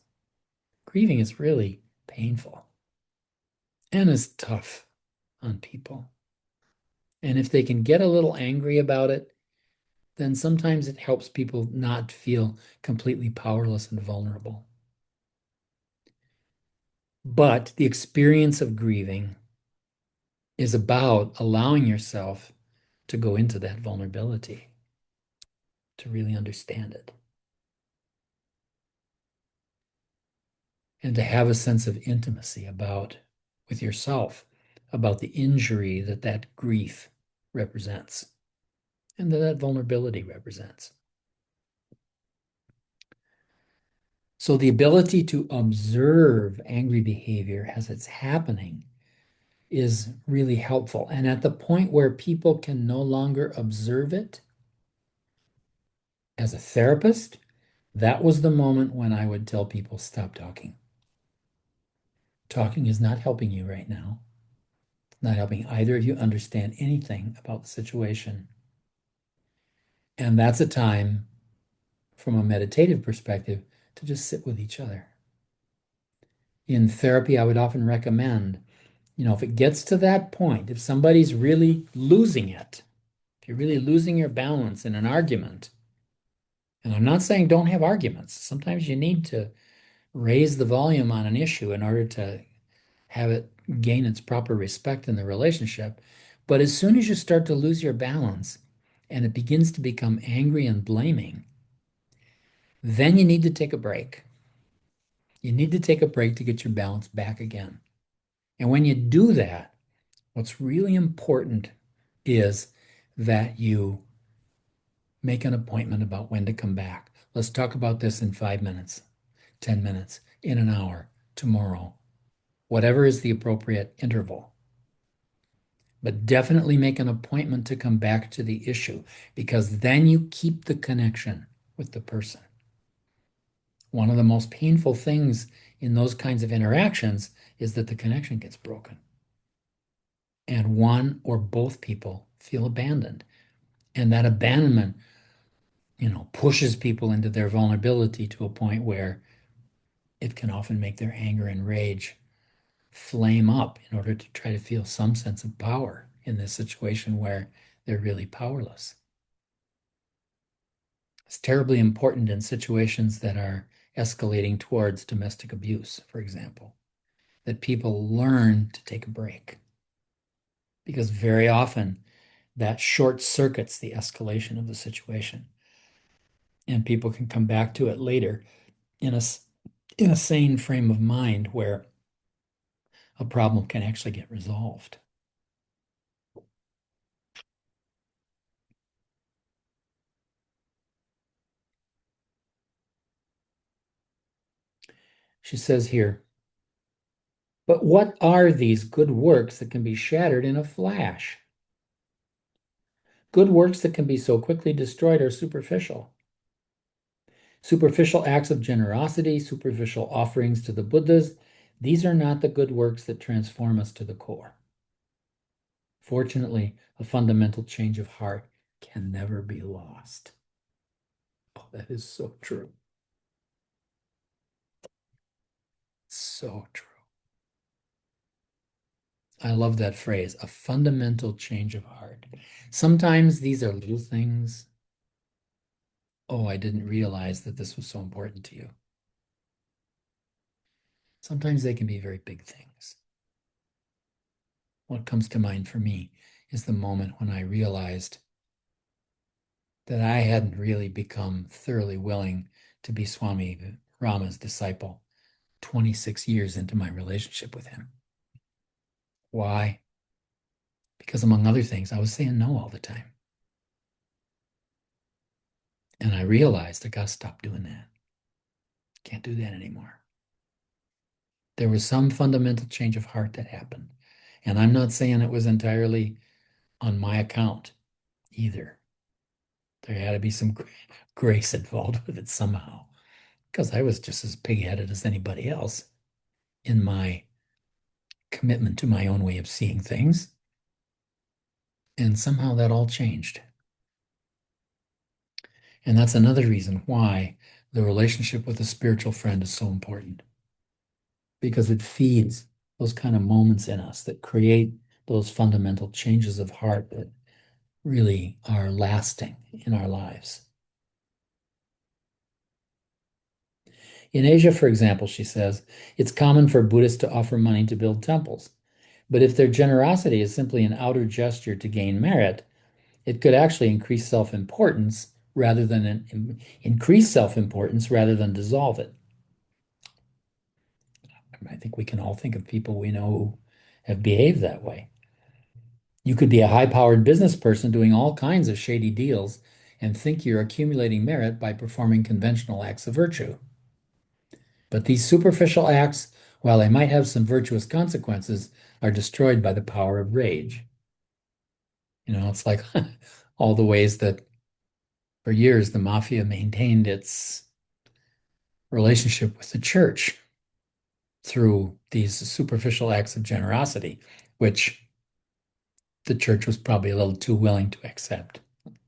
A: Grieving is really painful and is tough on people. And if they can get a little angry about it, then sometimes it helps people not feel completely powerless and vulnerable. But the experience of grieving is about allowing yourself to go into that vulnerability, to really understand it, and to have a sense of intimacy about with yourself, about the injury that that grief represents and that that vulnerability represents. So the ability to observe angry behavior as it's happening is really helpful. And at the point where people can no longer observe it, as a therapist, that was the moment when I would tell people, stop talking. Talking is not helping you right now. It's not helping either of you understand anything about the situation. And that's a time, from a meditative perspective, to just sit with each other. In therapy, I would often recommend, if it gets to that point, if somebody's really losing it, if you're really losing your balance in an argument, and I'm not saying don't have arguments. Sometimes you need to raise the volume on an issue in order to have it gain its proper respect in the relationship. But as soon as you start to lose your balance and it begins to become angry and blaming, then you need to take a break. You need to take a break to get your balance back again. And when you do that, what's really important is that you make an appointment about when to come back. Let's talk about this in 5 minutes, 10 minutes, in an hour, tomorrow, whatever is the appropriate interval. But definitely make an appointment to come back to the issue because then you keep the connection with the person. One of the most painful things in those kinds of interactions is that the connection gets broken and one or both people feel abandoned. And that abandonment, pushes people into their vulnerability to a point where it can often make their anger and rage flame up in order to try to feel some sense of power in this situation where they're really powerless. It's terribly important in situations that are escalating towards domestic abuse, for example, that people learn to take a break. Because very often that short circuits the escalation of the situation. And people can come back to it later in a sane frame of mind where a problem can actually get resolved. She says here, but what are these good works that can be shattered in a flash? Good works that can be so quickly destroyed are superficial. Superficial acts of generosity, superficial offerings to the Buddhas, these are not the good works that transform us to the core. Fortunately, a fundamental change of heart can never be lost. Oh, that is so true. So true. I love that phrase, a fundamental change of heart. Sometimes these are little things. Oh, I didn't realize that this was so important to you. Sometimes they can be very big things. What comes to mind for me is the moment when I realized that I hadn't really become thoroughly willing to be Swami Rama's disciple 26 years into my relationship with him. Why? Because among other things, I was saying no all the time. And I realized I got to stop doing that. Can't do that anymore. There was some fundamental change of heart that happened. And I'm not saying it was entirely on my account either. There had to be some grace involved with it somehow, because I was just as pig-headed as anybody else in my commitment to my own way of seeing things. And somehow that all changed. And that's another reason why the relationship with a spiritual friend is so important, because it feeds those kind of moments in us that create those fundamental changes of heart that really are lasting in our lives. In Asia, for example, she says, it's common for Buddhists to offer money to build temples. But if their generosity is simply an outer gesture to gain merit, it could actually increase self-importance rather than increase self-importance rather than dissolve it. I think we can all think of people we know who have behaved that way. You could be a high-powered business person doing all kinds of shady deals and think you're accumulating merit by performing conventional acts of virtue. But these superficial acts, while they might have some virtuous consequences, are destroyed by the power of rage. It's like all the ways that for years the mafia maintained its relationship with the church through these superficial acts of generosity, which the church was probably a little too willing to accept.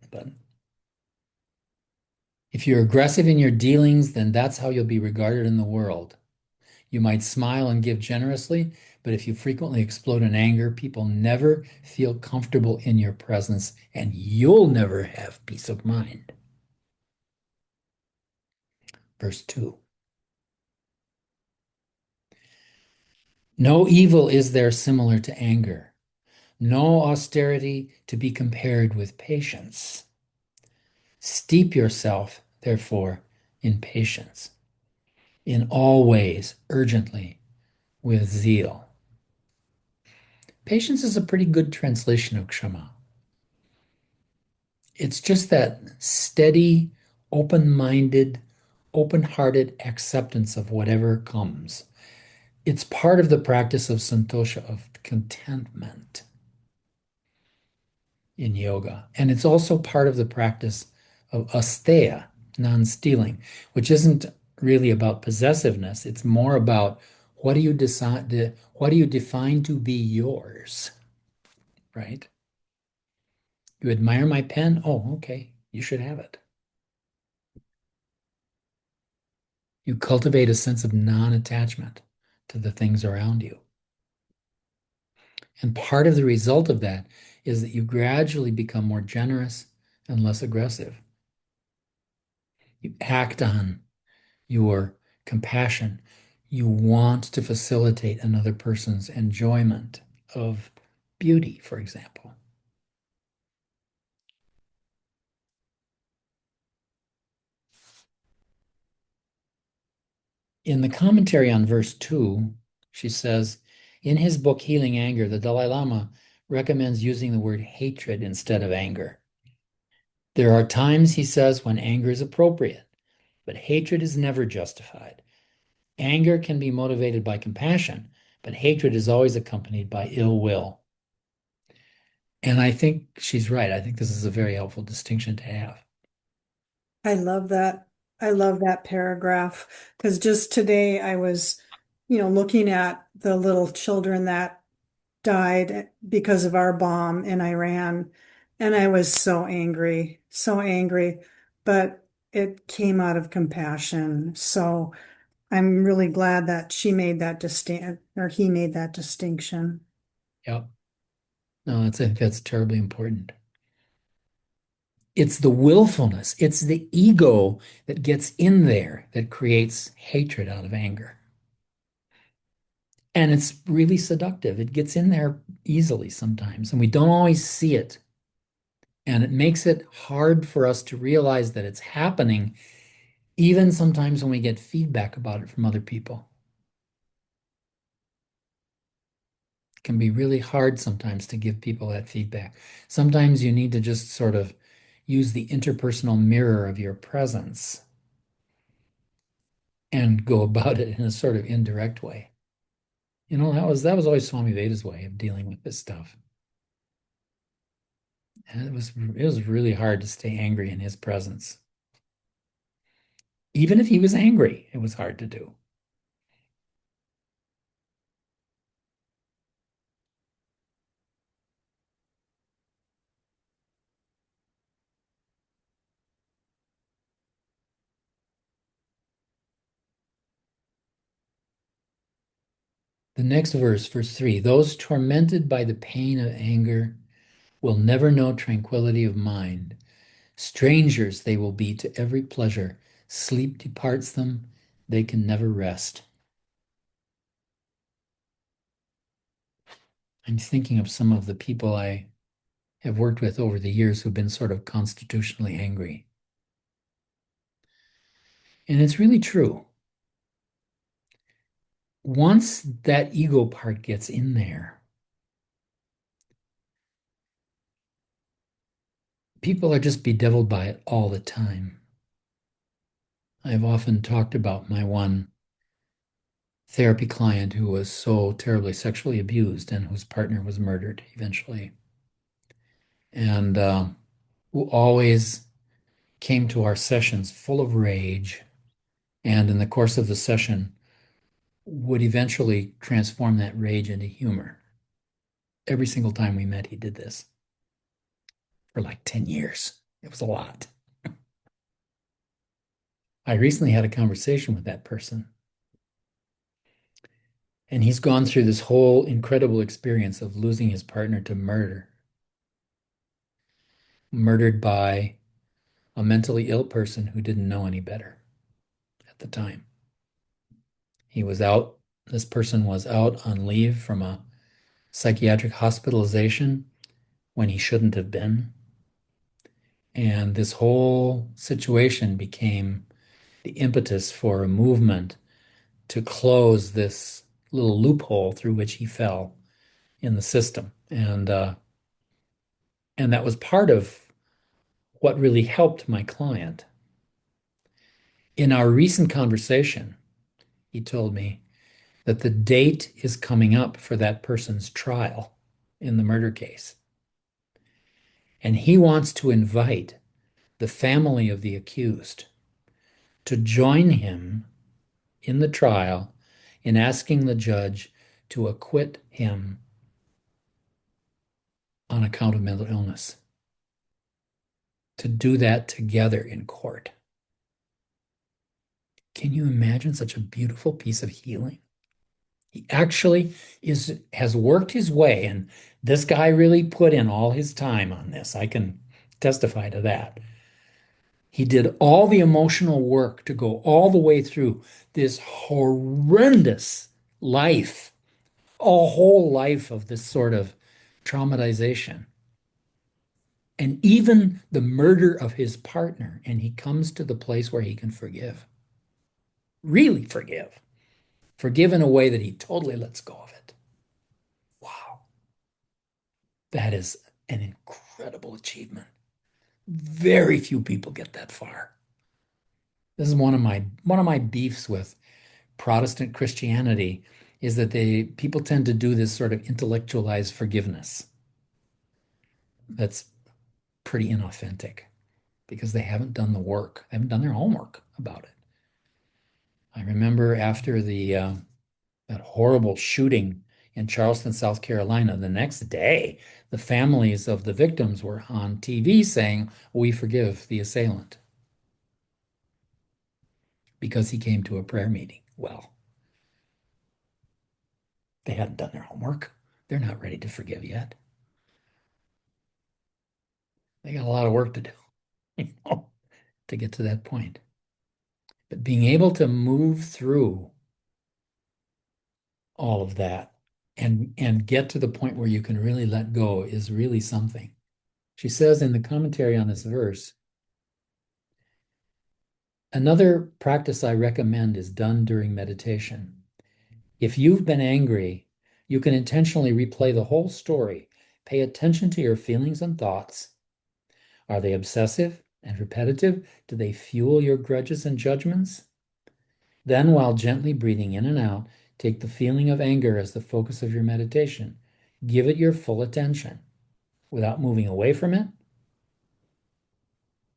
A: But if you're aggressive in your dealings, then that's how you'll be regarded in the world. You might smile and give generously, but if you frequently explode in anger, people never feel comfortable in your presence, and you'll never have peace of mind. Verse 2. No evil is there similar to anger, no austerity to be compared with patience. Steep yourself, therefore, in patience, in all ways, urgently, with zeal. Patience is a pretty good translation of Kshama. It's just that steady, open-minded, open-hearted acceptance of whatever comes. It's part of the practice of santosha, of contentment in yoga. And it's also part of the practice of asteya, non-stealing, which isn't really about possessiveness. It's more about what do you decide, what do you define to be yours, right? You admire my pen? Oh, okay, you should have it. You cultivate a sense of non-attachment to the things around you. And part of the result of that is that you gradually become more generous and less aggressive. You act on your compassion. You want to facilitate another person's enjoyment of beauty, for example. In the commentary on verse 2, she says, in his book Healing Anger, the Dalai Lama recommends using the word hatred instead of anger. There are times, he says, when anger is appropriate, but hatred is never justified. Anger can be motivated by compassion, but hatred is always accompanied by ill will. And I think she's right. I think this is a very helpful distinction to have.
B: I love that. I love that paragraph because just today I was, looking at the little children that died because of our bomb in Iran, and I was so angry, so angry. But it came out of compassion. So I'm really glad that she made that distinct or he made that distinction.
A: Yeah. No, that's terribly important. It's the willfulness, it's the ego that gets in there that creates hatred out of anger. And it's really seductive. It gets in there easily sometimes, and we don't always see it. And it makes it hard for us to realize that it's happening, even sometimes when we get feedback about it from other people. It can be really hard sometimes to give people that feedback. Sometimes you need to just sort of use the interpersonal mirror of your presence and go about it in a sort of indirect way. That was always Swami Veda's way of dealing with this stuff. And it was really hard to stay angry in his presence. Even if he was angry, it was hard to do. The next verse, verse 3, those tormented by the pain of anger will never know tranquility of mind. Strangers they will be to every pleasure. Sleep departs them. They can never rest. I'm thinking of some of the people I have worked with over the years who've been sort of constitutionally angry. And it's really true. Once that ego part gets in there, people are just bedeviled by it all the time. I've often talked about my one therapy client who was so terribly sexually abused and whose partner was murdered eventually, and who always came to our sessions full of rage, and in the course of the session would eventually transform that rage into humor. Every single time we met, he did this for like 10 years. It was a lot. I recently had a conversation with that person, and he's gone through this whole incredible experience of losing his partner to murder, murdered by a mentally ill person who didn't know any better at the time. He was out, this person was out on leave from a psychiatric hospitalization when he shouldn't have been. And this whole situation became the impetus for a movement to close this little loophole through which he fell in the system. And that was part of what really helped my client. In our recent conversation, he told me that the date is coming up for that person's trial in the murder case. And he wants to invite the family of the accused to join him in the trial in asking the judge to acquit him on account of mental illness, to do that together in court. Can you imagine such a beautiful piece of healing? He actually has worked his way, and this guy really put in all his time on this. I can testify to that. He did all the emotional work to go all the way through this horrendous life, a whole life of this sort of traumatization. And even the murder of his partner, and he comes to the place where he can forgive, really forgive in a way that he totally lets go of it. Wow. That is an incredible achievement. Very few people get that far. This is one of my beefs with Protestant Christianity is that people tend to do this sort of intellectualized forgiveness. That's pretty inauthentic because they haven't done the work. They haven't done their homework about it. I remember after that horrible shooting in Charleston, South Carolina, the next day, the families of the victims were on TV saying, "We forgive the assailant." because he came to a prayer meeting. Well, they hadn't done their homework. They're not ready to forgive yet. They got a lot of work to do, to get to that point. But being able to move through all of that and get to the point where you can really let go is really something. She says in the commentary on this verse, another practice I recommend is done during meditation. If you've been angry, you can intentionally replay the whole story. Pay attention to your feelings and thoughts. Are they obsessive and repetitive? Do they fuel your grudges and judgments? Then, while gently breathing in and out, take the feeling of anger as the focus of your meditation. Give it your full attention without moving away from it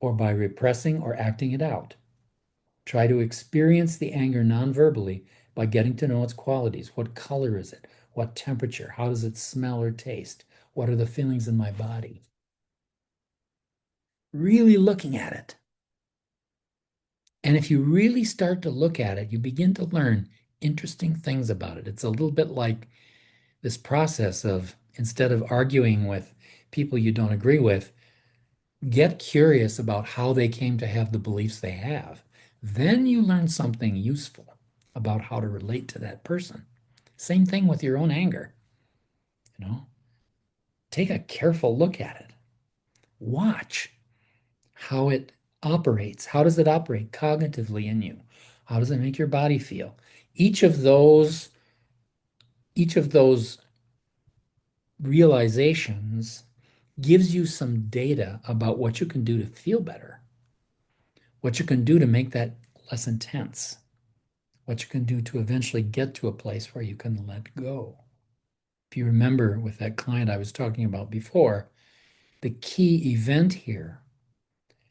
A: or by repressing or acting it out. Try to experience the anger non-verbally by getting to know its qualities. What color is it? What temperature? How does it smell or taste? What are the feelings in my body? Really looking at it. And if you really start to look at it, you begin to learn interesting things about it. It's a little bit like this process of, instead of arguing with people you don't agree with, get curious about how they came to have the beliefs they have. Then you learn something useful about how to relate to that person. Same thing with your own anger. You know, take a careful look at it. Watch how it operates. How does it operate cognitively in you? How does it make your body feel? Each of those, each of those realizations gives you some data about what you can do to feel better, what you can do to make that less intense, what you can do to eventually get to a place where you can let go. If you remember with that client I was talking about before, the key event here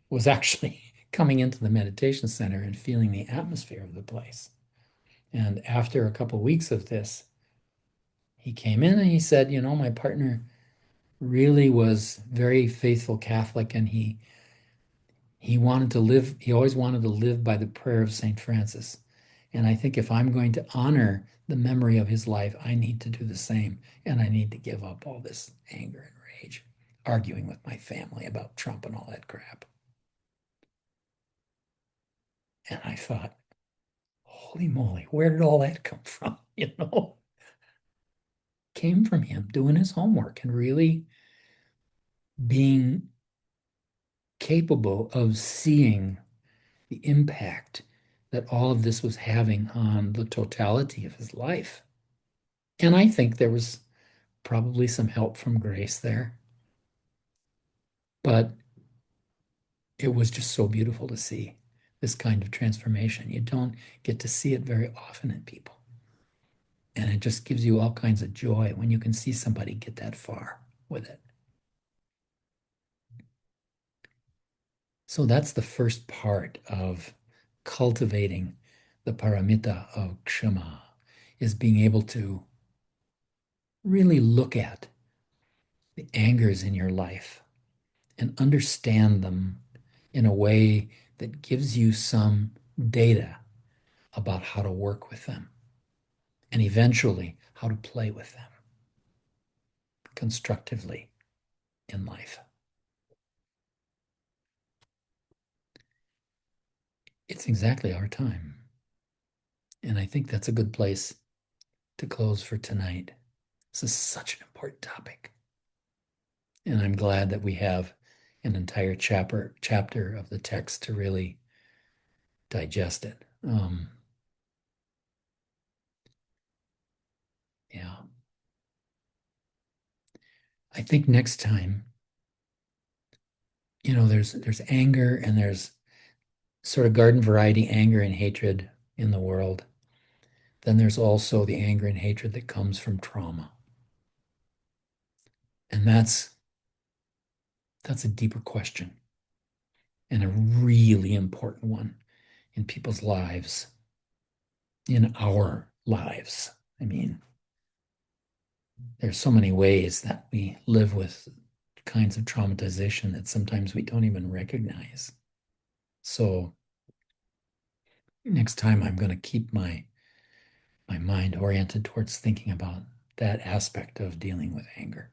A: was actually coming into the meditation center and feeling the atmosphere of the place. And after a couple of weeks of this, he came in and he said, you know, my partner really was very faithful Catholic, and he wanted to live, he always wanted to live by the prayer of St. Francis. And I think if I'm going to honor the memory of his life, I need to do the same. And I need to give up all this anger and rage, arguing with my family about Trump and all that crap. And I thought, holy moly, where did all that come from? You know, came from him doing his homework and really being capable of seeing the impact that all of this was having on the totality of his life. And I think there was probably some help from grace there, but it was just so beautiful to see this kind of transformation. You don't get to see it very often in people. And it just gives you all kinds of joy when you can see somebody get that far with it. So that's the first part of cultivating the paramita of Kshama, is being able to really look at the angers in your life and understand them in a way that gives you some data about how to work with them and eventually how to play with them constructively in life. It's exactly our time. And I think that's a good place to close for tonight. This is such an important topic. And I'm glad that we have an entire chapter of the text to really digest it. Yeah. I think next time, there's anger, and there's sort of garden variety anger and hatred in the world. Then there's also the anger and hatred that comes from trauma. And that's a deeper question and a really important one in people's lives, in our lives. I mean, there's so many ways that we live with kinds of traumatization that sometimes we don't even recognize. So next time I'm going to keep my mind oriented towards thinking about that aspect of dealing with anger.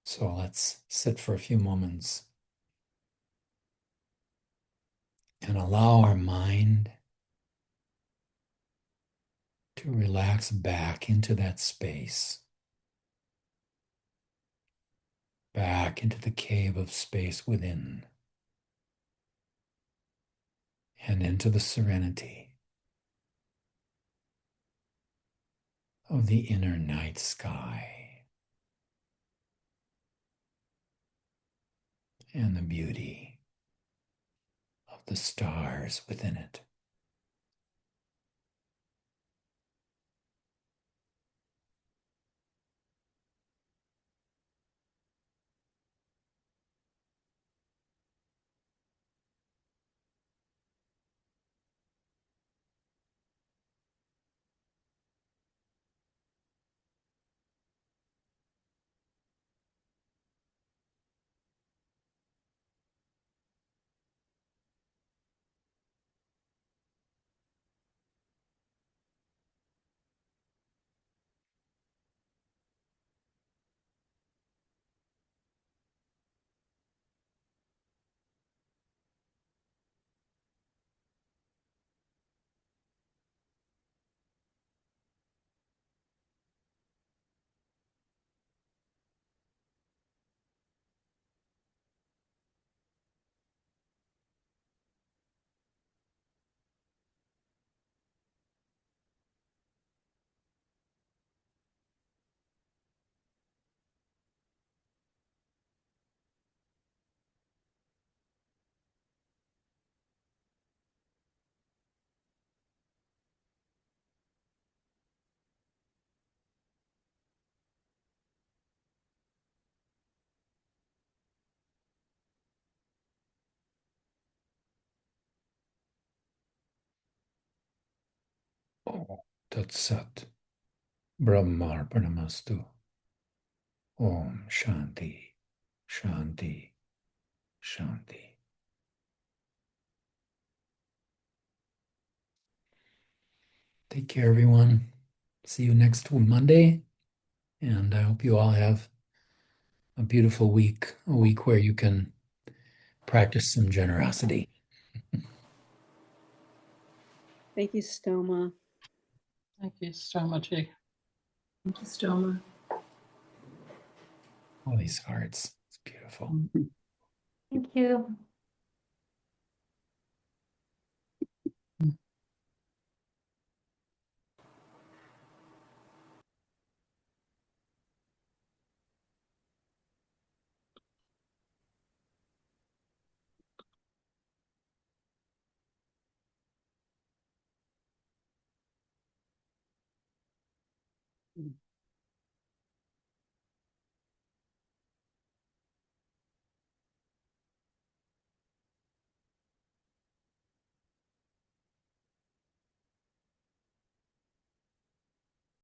A: So let's sit for a few moments and allow our mind to relax back into that space, back into the cave of space within, and into the serenity of the inner night sky and the beauty of the stars within it. Oh, Tat Sat, Brahmarpanamastu. Om Shanti, Shanti, Shanti. Take care, everyone. See you next Monday. And I hope you all have a beautiful week, a week where you can practice some generosity.
C: Thank you, Stoma.
D: Thank you so much.
E: Thank you, Stoma.
A: All these hearts. It's beautiful.
E: Thank you.
D: Mm.